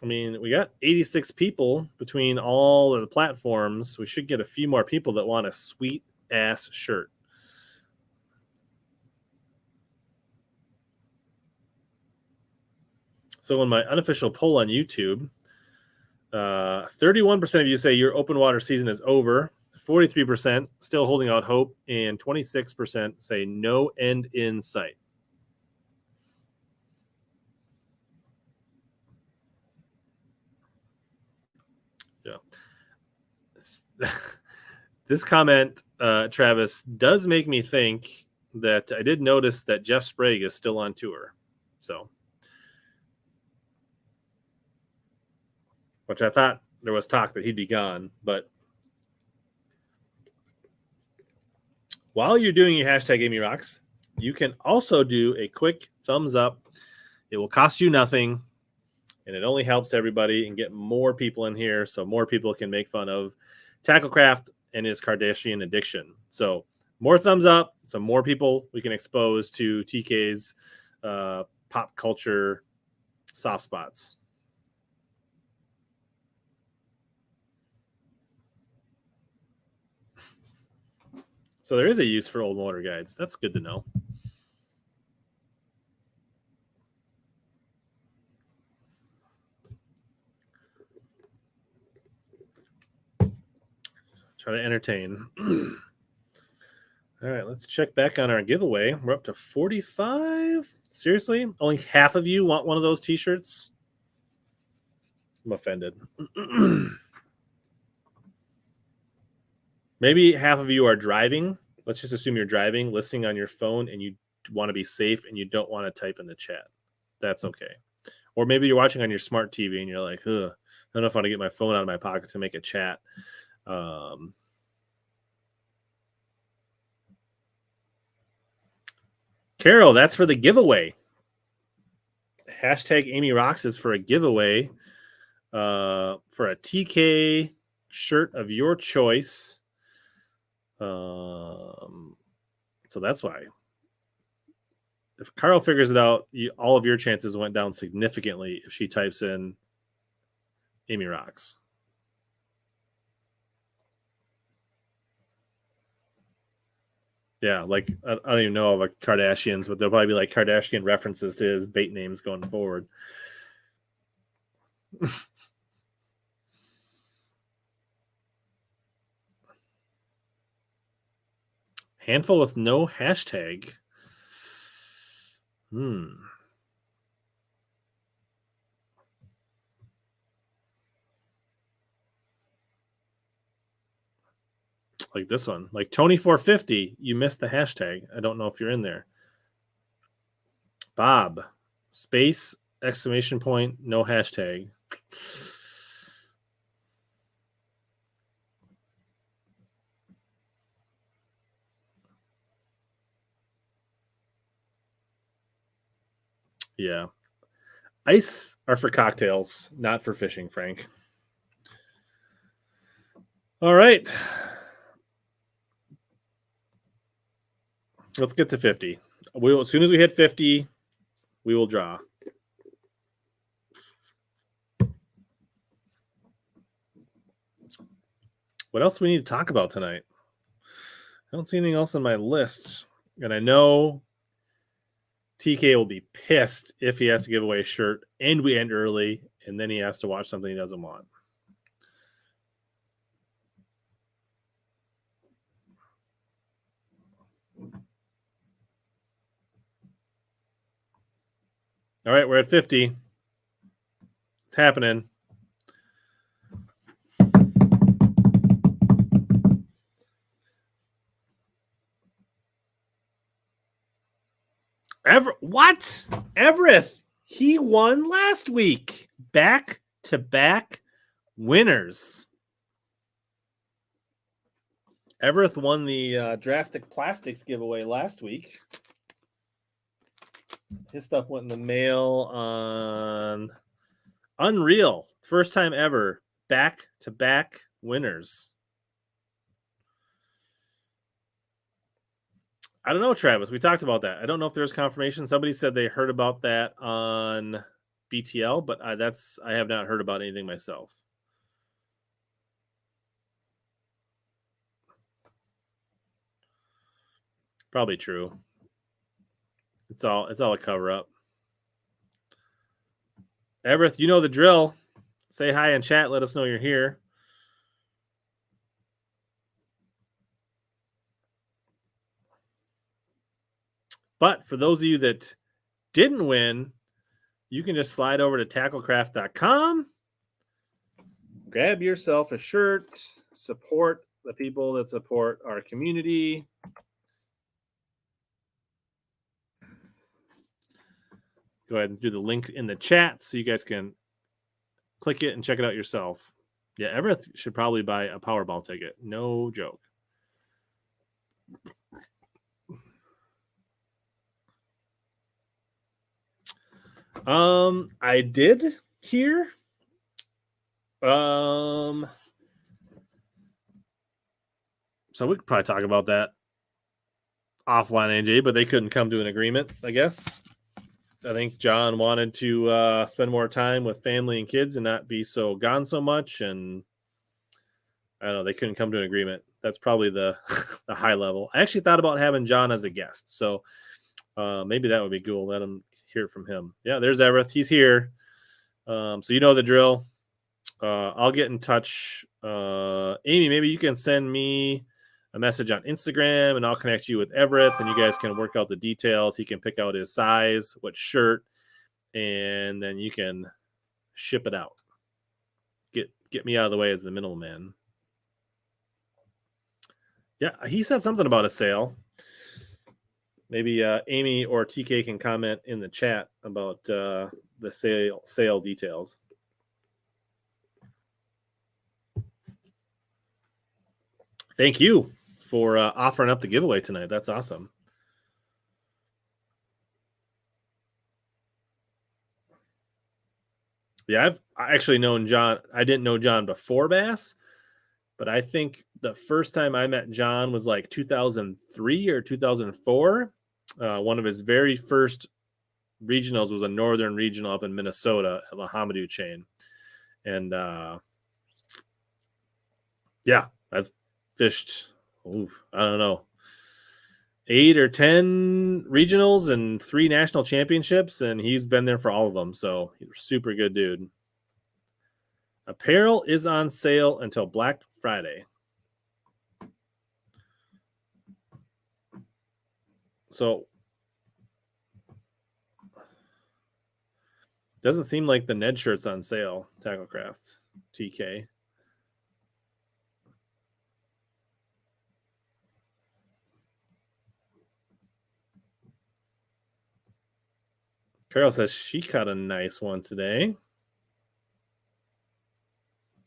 I mean, we got 86 people between all of the platforms. We should get a few more people that want a sweet ass shirt. So in my unofficial poll on YouTube, 31% of you say your open water season is over. 43% still holding out hope, and 26% say no end in sight. Yeah. This comment, Travis, does make me think that I did notice that Jeff Sprague is still on tour. So, which I thought there was talk that he'd be gone, but while you're doing your hashtag Amy Rocks, you can also do a quick thumbs up. It will cost you nothing, and it only helps everybody and get more people in here so more people can make fun of Tacklecraft and his Kardashian addiction. So more thumbs up, so more people we can expose to TK's pop culture soft spots. So there is a use for old motor guides. That's good to know. Try to entertain. All right, let's check back on our giveaway. We're up to 45. Seriously? Only half of you want one of those t-shirts? I'm offended. Maybe half of you are driving. Let's just assume you're driving, listening on your phone, and you want to be safe and you don't want to type in the chat. That's okay. Or maybe you're watching on your smart TV and you're like, ugh, I don't know if I want to get my phone out of my pocket to make a chat. Carol, that's for the giveaway. Hashtag Amy Rocks is for a giveaway for a TK shirt of your choice. So that's why. If Carl figures it out, all of your chances went down significantly if she types in Amy Rocks. Yeah, like I don't even know all the Kardashians, but there'll probably be like Kardashian references to his bait names going forward. Handful with no hashtag. Like this one, like Tony450. You missed the hashtag. I don't know if you're in there. Bob, space, exclamation point, no hashtag. Yeah. Ice are for cocktails, not for fishing, Frank. All right. Let's get to 50. As soon as we hit 50, we will draw. What else do we need to talk about tonight? I don't see anything else on my list. And I know TK will be pissed if he has to give away a shirt and we end early and then he has to watch something he doesn't want. All right, we're at 50. It's happening. What? Everett, he won last week. Back-to-back winners. Everett won the Drastic Plastics giveaway last week. His stuff went in the mail on Unreal. First time ever. Back-to-back winners. I don't know, Travis. We talked about that. I don't know if there's confirmation. Somebody said they heard about that on BTL, but I have not heard about anything myself. Probably true. It's all a cover up. Everett, you know the drill. Say hi in chat. Let us know you're here. But for those of you that didn't win, you can just slide over to tacklecraft.com, grab yourself a shirt, support the people that support our community. Go ahead and do the link in the chat so you guys can click it and check it out yourself. Yeah, Everett should probably buy a Powerball ticket. No joke. I did hear. So we could probably talk about that offline, AJ, but they couldn't come to an agreement, I guess. I think John wanted to spend more time with family and kids and not be so gone so much. And I don't know, they couldn't come to an agreement. That's probably the high level. I actually thought about having John as a guest. So maybe that would be cool. Let him hear from him. Yeah, there's Everett. He's here. So you know the drill. I'll get in touch. Amy, maybe you can send me a message on Instagram and I'll connect you with Everett and you guys can work out the details. He can pick out his size, what shirt, and then you can ship it out. Get me out of the way as the middleman. Yeah, he said something about a sale. Maybe Amy or TK can comment in the chat about the sale details. Thank you for offering up the giveaway tonight. That's awesome. Yeah, I've actually known John. I didn't know John before Bass, but I think the first time I met John was like 2003 or 2004. One of his very first regionals was a northern regional up in Minnesota at La Hamadou chain. And yeah, I've fished, I don't know, 8 or 10 regionals and 3 national championships, and he's been there for all of them. So he's a super good dude. Apparel is on sale until Black Friday. So doesn't seem like the Ned shirt's on sale, Tacklecraft, TK. Carol says she caught a nice one today.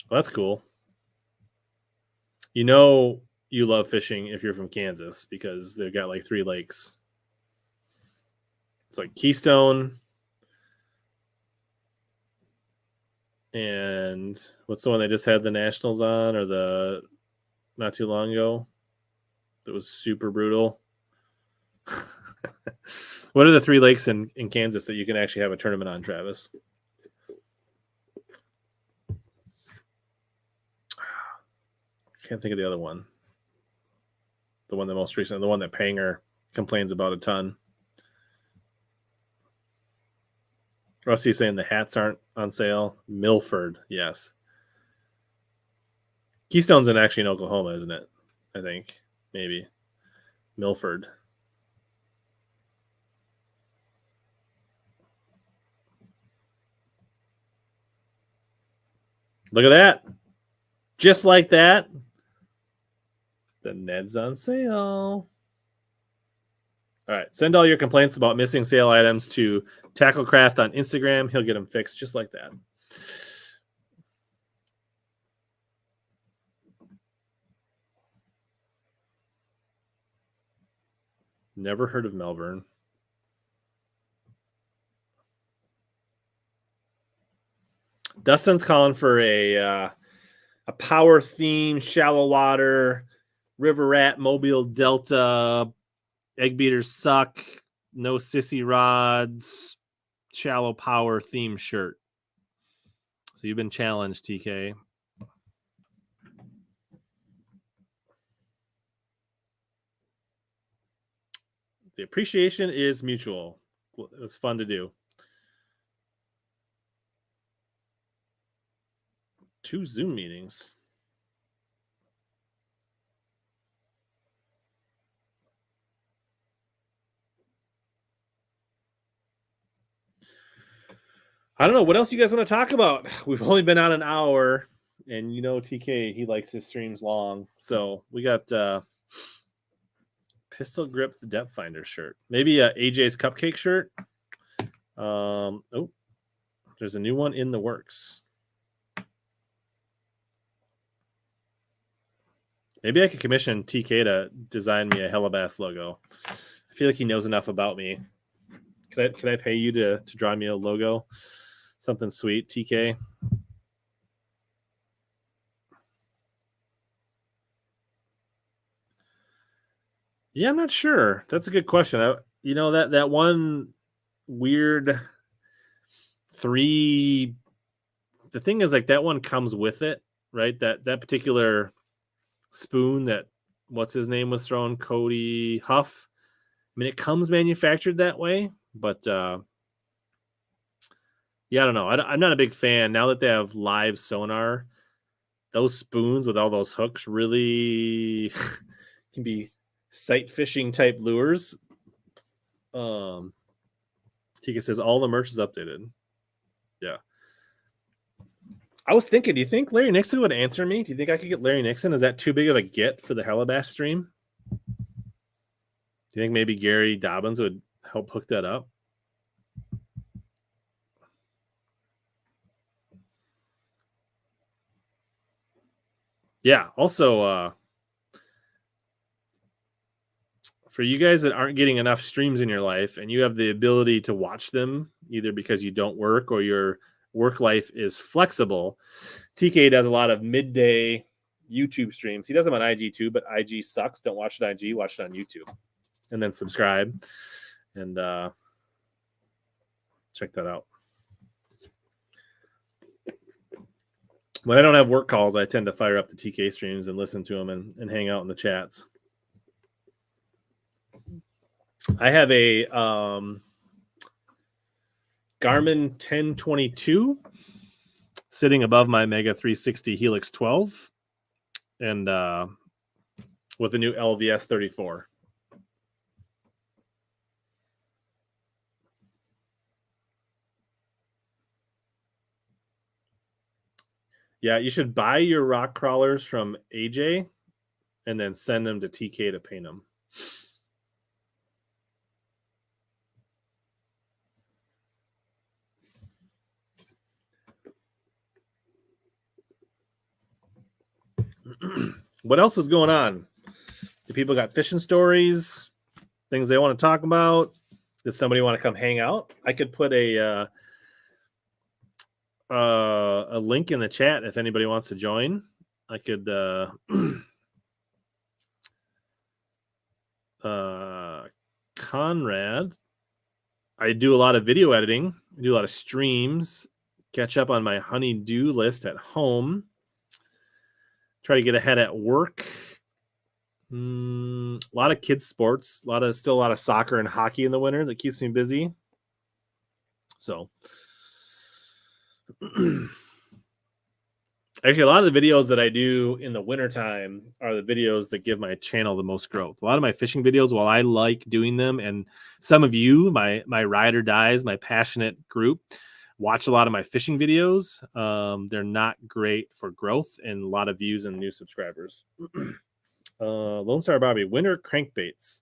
Well, that's cool. You know you love fishing if you're from Kansas because they've got like 3 lakes. It's like Keystone. And what's the one they just had the Nationals on or the not too long ago? That was super brutal. What are the 3 lakes in Kansas that you can actually have a tournament on, Travis? Can't think of the other one. The one the most recent, the one that Panger complains about a ton. Rusty's saying the hats aren't on sale. Milford, yes. Keystone's actually in Oklahoma, isn't it? I think. Maybe. Milford. Look at that. Just like that. The Ned's on sale. All right. Send all your complaints about missing sale items to Tacklecraft on Instagram. He'll get them fixed just like that. Never heard of Melbourne. Dustin's calling for a power theme, shallow water, river rat, Mobile Delta, egg beaters suck, no sissy rods, Shallow Power theme shirt. So you've been challenged, TK. The appreciation is mutual. It's fun to do. 2 Zoom meetings. I don't know. What else you guys want to talk about? We've only been on an hour, and you know TK, he likes his streams long. So we got Pistol Grip the Depth Finder shirt. Maybe AJ's Cupcake shirt. Oh, there's a new one in the works. Maybe I could commission TK to design me a HellaBass logo. I feel like he knows enough about me. Could I pay you to draw me a logo? Something sweet, TK? Yeah, I'm not sure. That's a good question. That one weird 3. The thing is, like, that one comes with it, right? That particular spoon that what's his name was throwing, Cody Huff. I mean, it comes manufactured that way, but yeah, I don't know. I'm not a big fan. Now that they have live sonar, those spoons with all those hooks really can be sight fishing type lures. Tika says all the merch is updated. Yeah. I was thinking, do you think Larry Nixon would answer me? Do you think I could get Larry Nixon? Is that too big of a get for the HellaBass stream? Do you think maybe Gary Dobbins would help hook that up? Yeah. Also, for you guys that aren't getting enough streams in your life and you have the ability to watch them, either because you don't work or your work life is flexible, TK does a lot of midday YouTube streams. He does them on IG too, but IG sucks. Don't watch it on IG, watch it on YouTube. And then subscribe and check that out. When I don't have work calls, I tend to fire up the TK streams and listen to them and hang out in the chats. I have a Garmin 1022 sitting above my Mega 360 Helix 12 and with a new LVS 34. Yeah, you should buy your rock crawlers from AJ and then send them to TK to paint them. What else is going on? Do people got fishing stories, things they want to talk about? Does somebody want to come hang out? I could put a link in the chat if anybody wants to join. I could Conrad. I do a lot of video editing. I do a lot of streams. Catch up on my honey-do list at home. Try to get ahead at work. A lot of kids sports. Still a lot of soccer and hockey in the winter that keeps me busy. So actually, a lot of the videos that I do in the wintertime are the videos that give my channel the most growth. A lot of my fishing videos, while I like doing them, and some of you, my ride or dies, my passionate group, watch a lot of my fishing videos. They're not great for growth and a lot of views and new subscribers. Lone Star Bobby, winter crankbaits,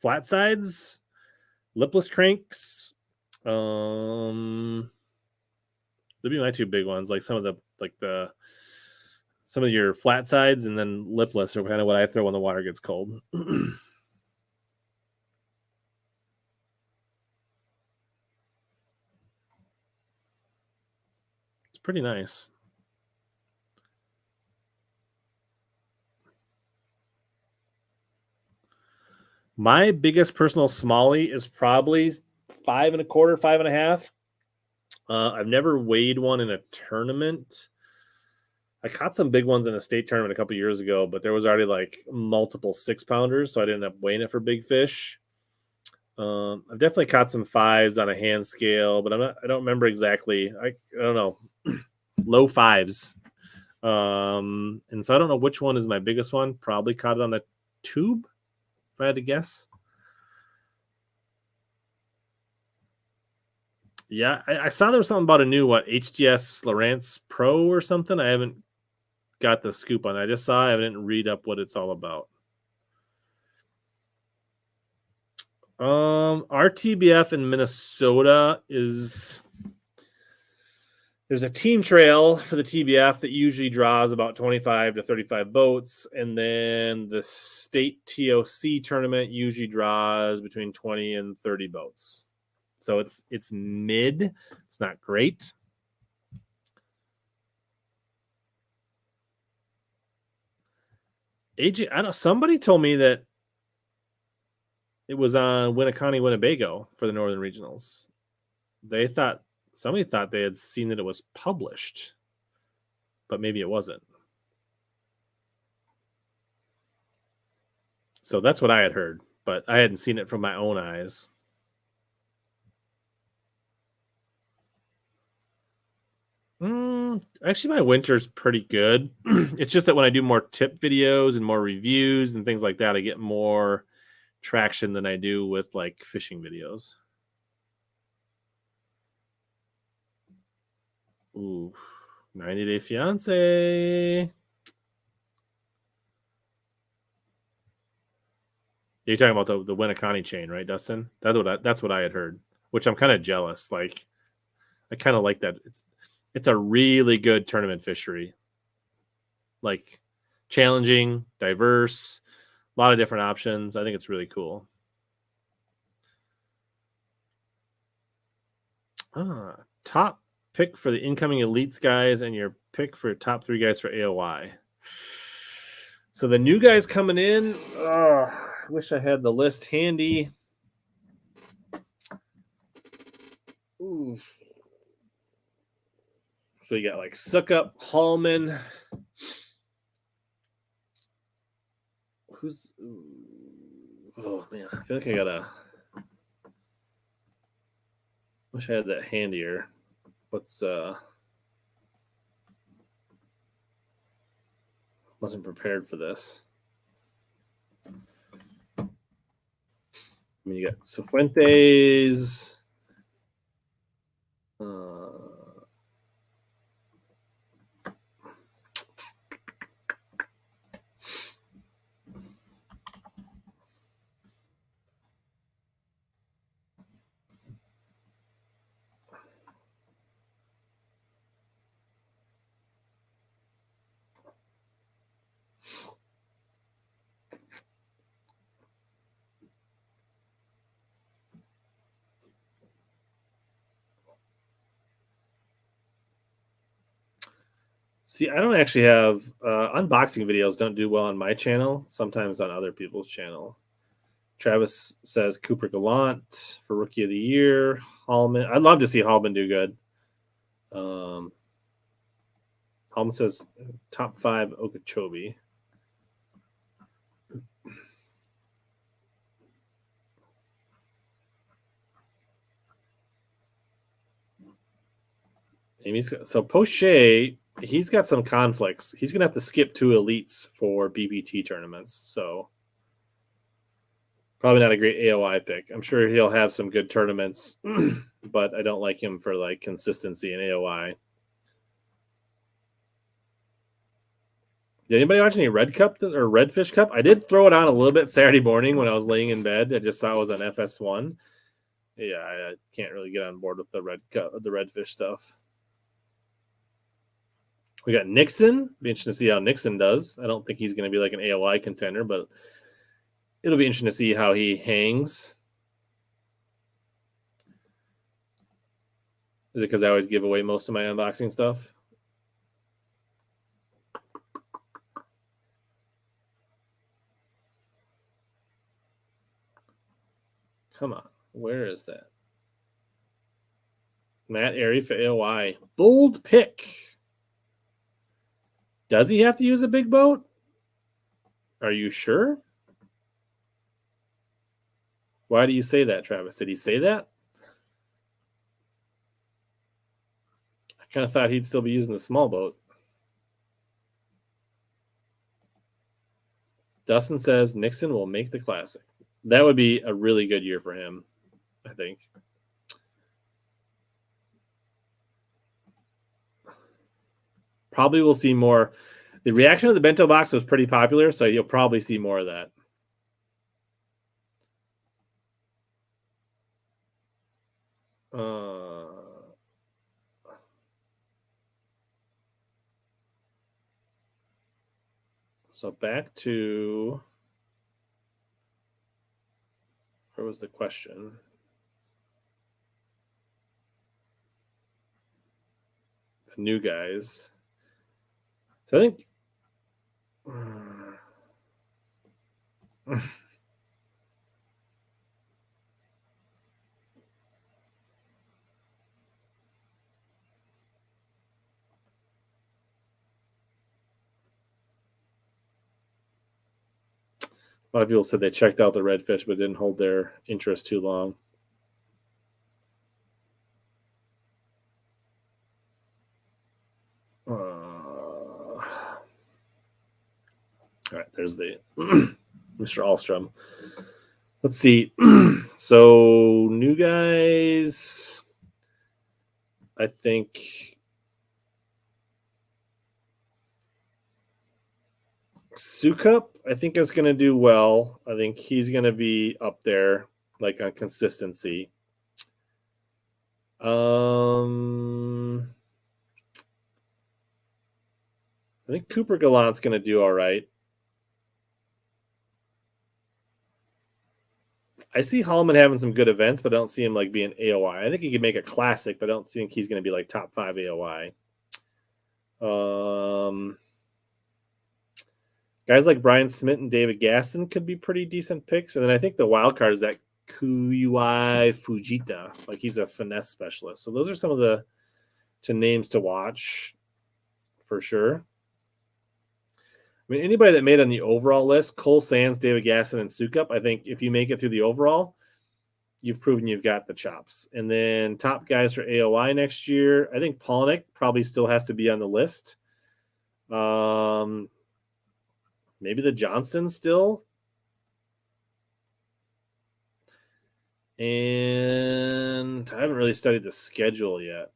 flat sides, lipless cranks. They'll be my 2 big ones, like some of your flat sides and then lipless are kind of what I throw when the water gets cold. It's pretty nice. My biggest personal smallie is probably 5 1/4, 5 1/2. I've never weighed one in a tournament. I caught some big ones in a state tournament a couple years ago, but there was already like multiple 6-pounders, so I didn't end up weighing it for big fish. I've definitely caught some 5s on a hand scale, but I don't remember exactly. I don't know, low 5s. And so I don't know which one is my biggest one. Probably caught it on a tube, if I had to guess. Yeah, I saw there was something about a new HGS Lowrance Pro or something. I haven't got the scoop on it. I just saw it. I didn't read up what it's all about. RTBF in Minnesota is there's a team trail for the TBF that usually draws about 25 to 35 boats, and then the state TOC tournament usually draws between 20 and 30 boats. So it's mid. It's not great. AJ, I don't. Somebody told me that it was on Winneconne, Winnebago for the Northern Regionals. Somebody thought they had seen that it was published, but maybe it wasn't. So that's what I had heard, but I hadn't seen it from my own eyes. Actually, my winter's pretty good. It's just that when I do more tip videos and more reviews and things like that, I get more traction than I do with like fishing videos. Ooh, 90 Day Fiance. You're talking about the Winneconne chain, right, Dustin? That's what I had heard, which I'm kind of jealous. Like, I kind of like that. It's a really good tournament fishery. Like, challenging, diverse, a lot of different options. I think it's really cool. Top pick for the incoming elites guys and your pick for top 3 guys for AOI. So the new guys coming in, I wish I had the list handy. Ooh. So you got like Suckup, Hallman. Who's? Oh man, I feel like I gotta. Wish I had that handier. Wasn't prepared for this. I mean, you got Cifuentes. See, I don't actually have unboxing videos. Don't do well on my channel. Sometimes on other people's channel. Travis says Cooper Gallant for Rookie of the Year. Hallman. I'd love to see Hallman do good. Hallman says top 5 Okeechobee. So Poche, he's got some conflicts. He's gonna have to skip 2 elites for BPT tournaments. So probably not a great AOI pick. I'm sure he'll have some good tournaments, but I don't like him for like consistency in AOI. Did anybody watch any Red Cup or Redfish Cup? I did throw it on a little bit Saturday morning when I was laying in bed. I just saw it was on FS1. Yeah, I can't really get on board with the Red Cup, the Redfish stuff. We got Nixon. Be interesting to see how Nixon does. I don't think he's going to be like an AOI contender, but it'll be interesting to see how he hangs. Is it because I always give away most of my unboxing stuff? Come on. Where is that? Matt Airy for AOI. Bold pick. Does he have to use a big boat? Are you sure? Why do you say that, Travis? Did he say that? I kind of thought he'd still be using the small boat. Dustin says Nixon will make the Classic. That would be a really good year for him, I think. Probably we'll see more. The reaction to the bento box was pretty popular, so you'll probably see more of that. So back to, where was the question? The new guys. So I think a lot of people said they checked out the redfish but didn't hold their interest too long. All right, there's the Mr. Alstrom. Let's see. So new guys, I think Sukup, I think is going to do well. I think he's going to be up there, like on consistency. I think Cooper Gallant's going to do all right. I see Hallman having some good events, but I don't see him like being AOI. I think he could make a Classic, but I don't think he's going to be like top 5 AOI. Guys like Brian Smith and David Gaston could be pretty decent picks. And then I think the wild card is that Kuyui Fujita. Like he's a finesse specialist. So those are some of the names to watch for sure. I mean, anybody that made on the overall list, Cole Sands, David Gaston, and Sukup, I think if you make it through the overall, you've proven you've got the chops. And then top guys for AOI next year, I think Polnick probably still has to be on the list. Maybe the Johnston still. And I haven't really studied the schedule yet.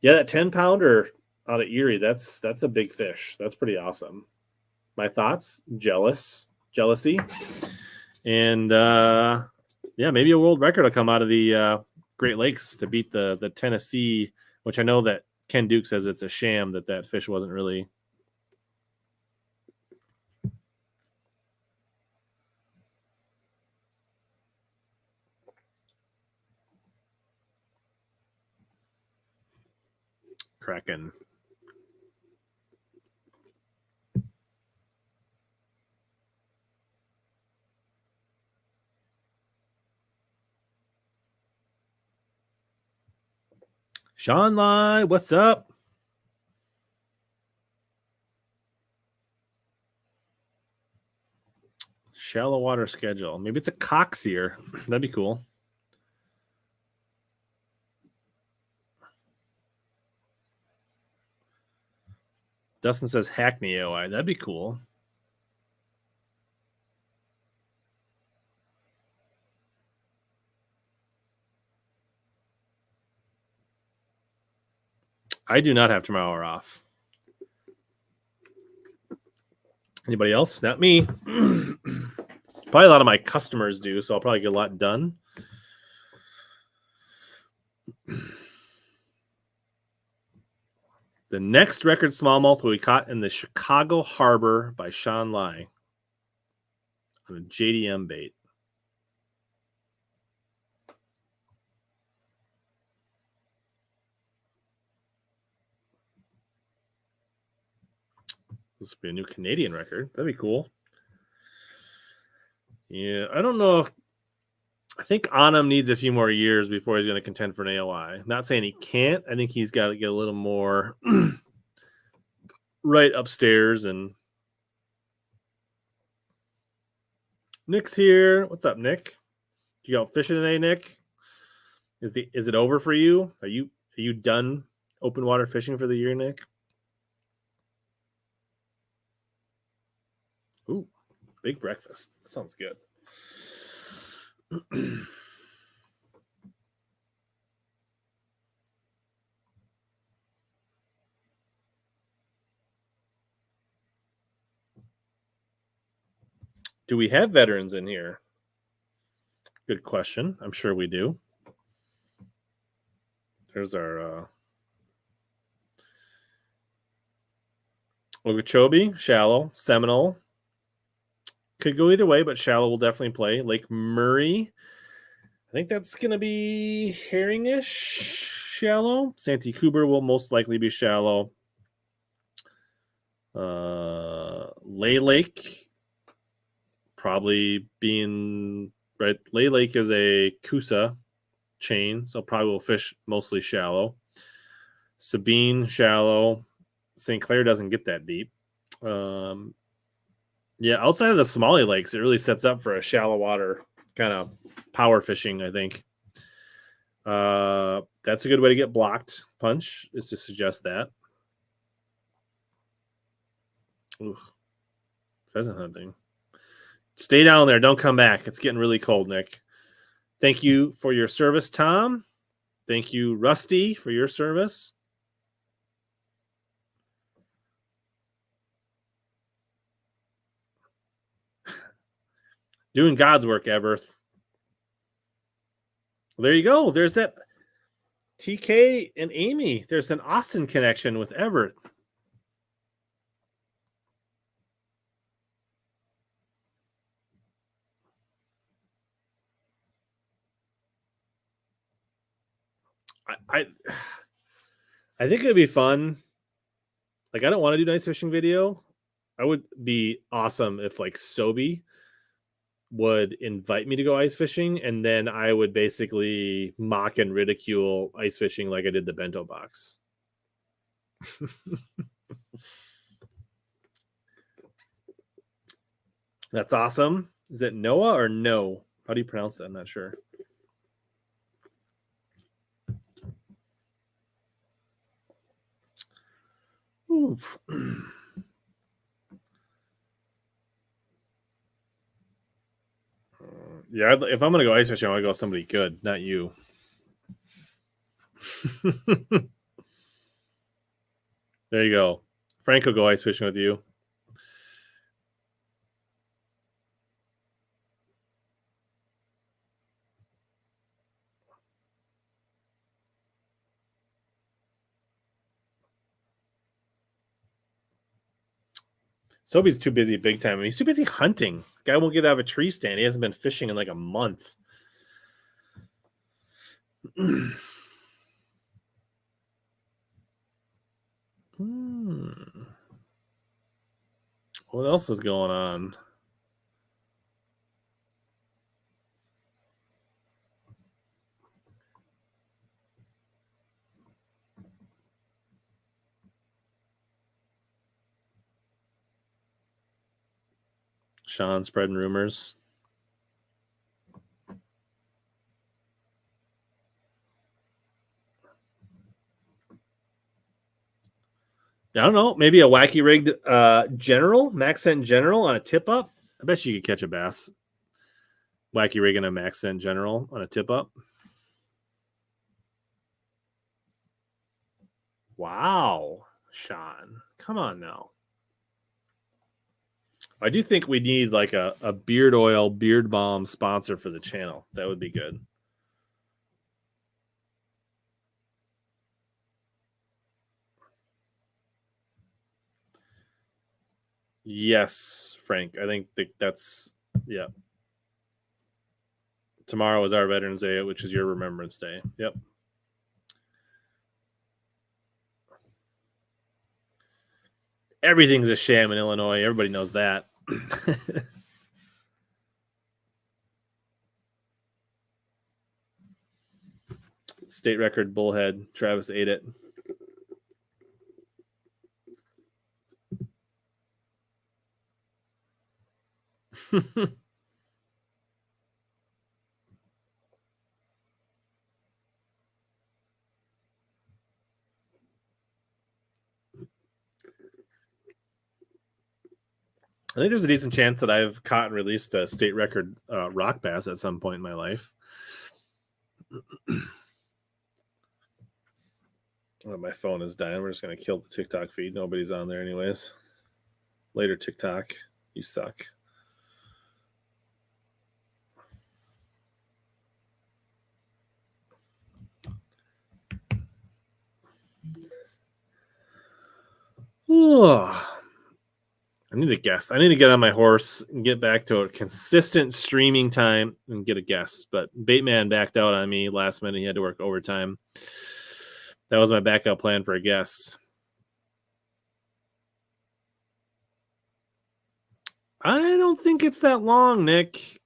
Yeah, that 10-pounder out of Erie, that's a big fish. That's pretty awesome. My thoughts? Jealousy. And yeah, maybe a world record will come out of the Great Lakes to beat the Tennessee, which I know that Ken Duke says it's a sham that fish wasn't really. Kraken. Sean Lai, what's up? Shallow water schedule. Maybe it's a Coxier. That'd be cool. Dustin says Hackney AOI. That'd be cool. I do not have tomorrow off. Anybody else? Not me. Probably a lot of my customers do, so I'll probably get a lot done. The next record smallmouth will be caught in the Chicago Harbor by Sean Lai on a JDM bait. This would be a new Canadian record. That'd be cool. Yeah, I don't know. I think Anam needs a few more years before he's going to contend for an AOI. Not saying he can't. I think he's got to get a little more right upstairs. And Nick's here. What's up, Nick? You out fishing today, Nick? Is it over for you? Are you done open water fishing for the year, Nick? Ooh, big breakfast. That sounds good. Do we have veterans in here? Good question. I'm sure we do. There's our Okeechobee, Shallow, Seminole. Could go either way, but Shallow will definitely play. Lake Murray. I think that's going to be herringish shallow. Santee Cooper will most likely be shallow. Lay Lake probably being right. Lay Lake is a Coosa chain, so probably will fish mostly shallow. Sabine shallow. St. Clair doesn't get that deep. Yeah, outside of the Somali lakes, it really sets up for a shallow water kind of power fishing, I think. That's a good way to get blocked punch, is to suggest that. Ooh, pheasant hunting. Stay down there. Don't come back. It's getting really cold, Nick. Thank you for your service, Tom. Thank you, Rusty, for your service. Doing God's work, Everth. Well, there you go. There's that TK and Amy. There's an Austin connection with Everett. I think it'd be fun. Like, I don't want to do nice fishing video. I would be awesome if like Sobe would invite me to go ice fishing, and then I would basically mock and ridicule ice fishing like I did the bento box. That's awesome. Is it Noah or no? How do you pronounce it? I'm not sure. Oof. Yeah, if I'm going to go ice fishing, I want to go with somebody good, not you. There you go. Frank will go ice fishing with you. Sobe's too busy big time. I mean, he's too busy hunting. Guy won't get out of a tree stand. He hasn't been fishing in like a month. What else is going on? Sean spreading rumors. I don't know. Maybe a wacky rigged general, max scent general on a tip up. I bet you could catch a bass. Wacky rigging a max scent general on a tip up. Wow, Sean. Come on now. I do think we need like a beard oil, beard balm sponsor for the channel. That would be good. Yes, Frank. I think that's, yeah. Tomorrow is our Veterans Day, which is your Remembrance Day. Yep. Everything's a sham in Illinois. Everybody knows that. State record bullhead. Travis ate it. I think there's a decent chance that I've caught and released a state record rock bass at some point in my life. Oh, my phone is dying. We're just going to kill the TikTok feed. Nobody's on there anyways. Later, TikTok. You suck. Oh, I need a guest. I need to get on my horse and get back to a consistent streaming time and get a guest. But Bateman backed out on me last minute. He had to work overtime. That was my backup plan for a guest. I don't think it's that long, Nick.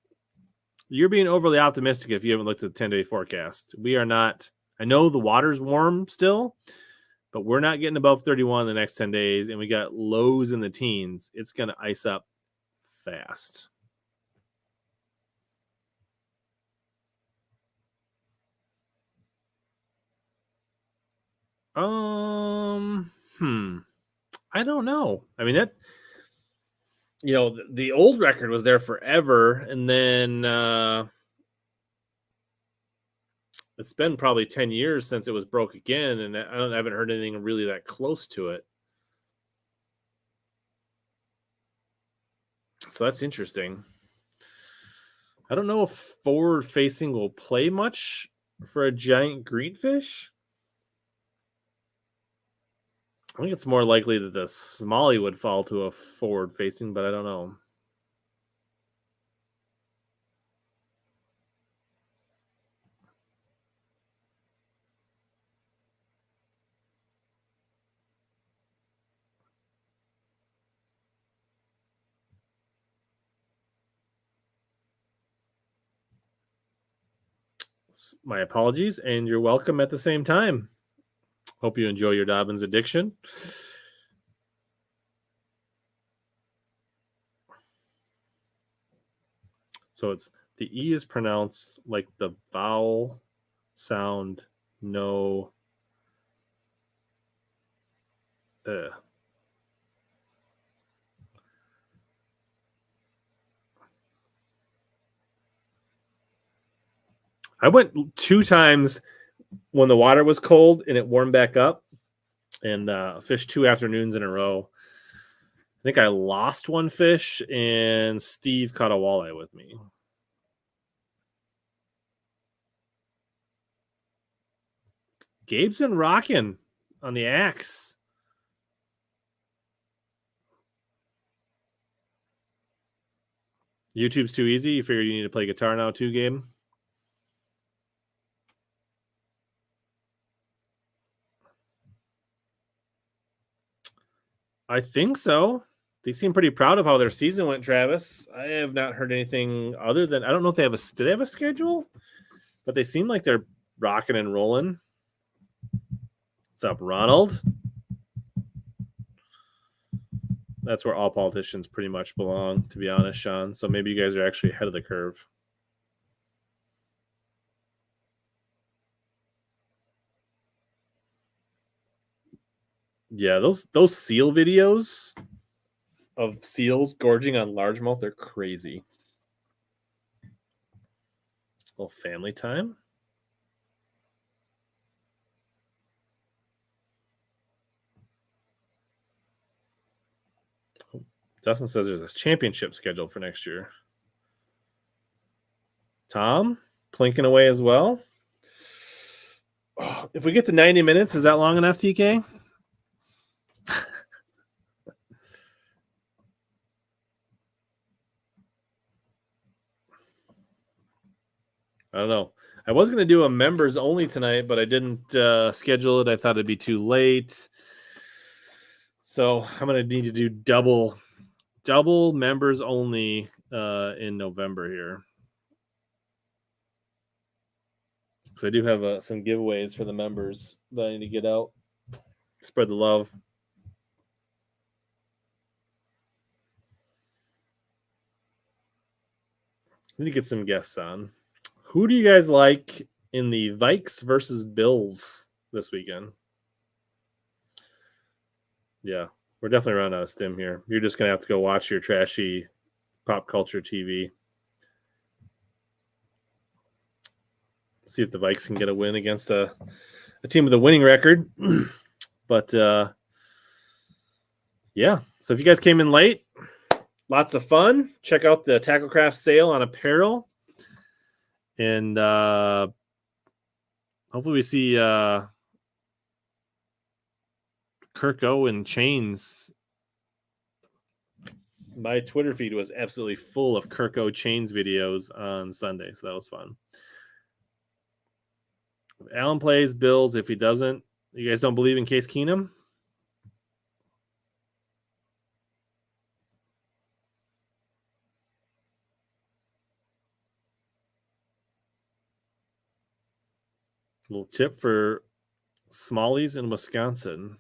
You're being overly optimistic if you haven't looked at the 10-day forecast. We are not. I know the water's warm still, but we're not getting above 31 in the next 10 days, and we got lows in the teens. It's going to ice up fast. I don't know. I mean, that, the old record was there forever, and then it's been probably 10 years since it was broke again, and I haven't heard anything really that close to it. So that's interesting. I don't know if forward facing will play much for a giant greenfish. I think it's more likely that the smallie would fall to a forward facing, but I don't know. My apologies, and you're welcome at the same time. Hope you enjoy your Dobbins addiction. So it's the E is pronounced like the vowel sound no. I went 2 times when the water was cold and it warmed back up, and fished 2 afternoons in a row. I think I lost one fish, and Steve caught a walleye with me. Gabe's been rocking on the axe. YouTube's too easy. You figure you need to play guitar now too, Gabe? I think so. They seem pretty proud of how their season went, Travis. I have not heard anything other than, I don't know if they have do they have a schedule? But they seem like they're rocking and rolling. What's up, Ronald? That's where all politicians pretty much belong, to be honest, Sean. So maybe you guys are actually ahead of the curve. Yeah, those seal videos of seals gorging on largemouth, they're crazy. A little family time. Dustin says there's a championship scheduled for next year. Tom, plinking away as well. Oh, if we get to 90 minutes, is that long enough, TK? I don't know. I was going to do a members only tonight, but I didn't schedule it. I thought it'd be too late. So I'm going to need to do double members only in November here. Because I do have some giveaways for the members that I need to get out. Spread the love. I need to get some guests on. Who do you guys like in the Vikes versus Bills this weekend? Yeah, we're definitely running out of stim here. You're just going to have to go watch your trashy pop culture TV. See if the Vikes can get a win against a team with a winning record. But yeah, so if you guys came in late, lots of fun. Check out the Tacklecraft sale on apparel. And hopefully we see Kirk Owen chains. My Twitter feed was absolutely full of Kirk O chains videos on Sunday, so that was fun. If Allen plays Bills. If he doesn't, you guys don't believe in Case Keenum? A little tip for Smallies in Wisconsin.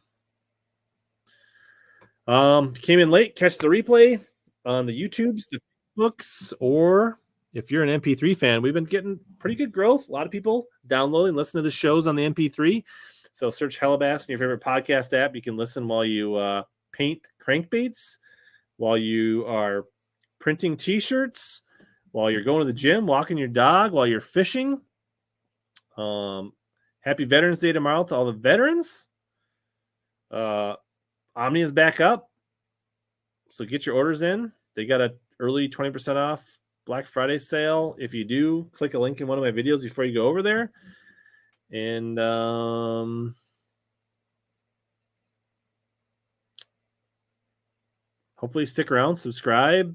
Came in late, catch the replay on the YouTubes, the Facebooks, or if you're an MP3 fan, we've been getting pretty good growth. A lot of people downloading, listening to the shows on the MP3. So search HellaBass in your favorite podcast app. You can listen while you paint crankbaits, while you are printing T-shirts, while you're going to the gym, walking your dog, while you're fishing. Happy Veterans Day tomorrow to all the veterans. Omni is back up, so get your orders in. They got an early 20% off Black Friday sale. If you do, click a link in one of my videos before you go over there. And hopefully stick around, subscribe,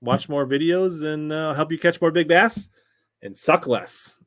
watch more videos, and help you catch more big bass and suck less.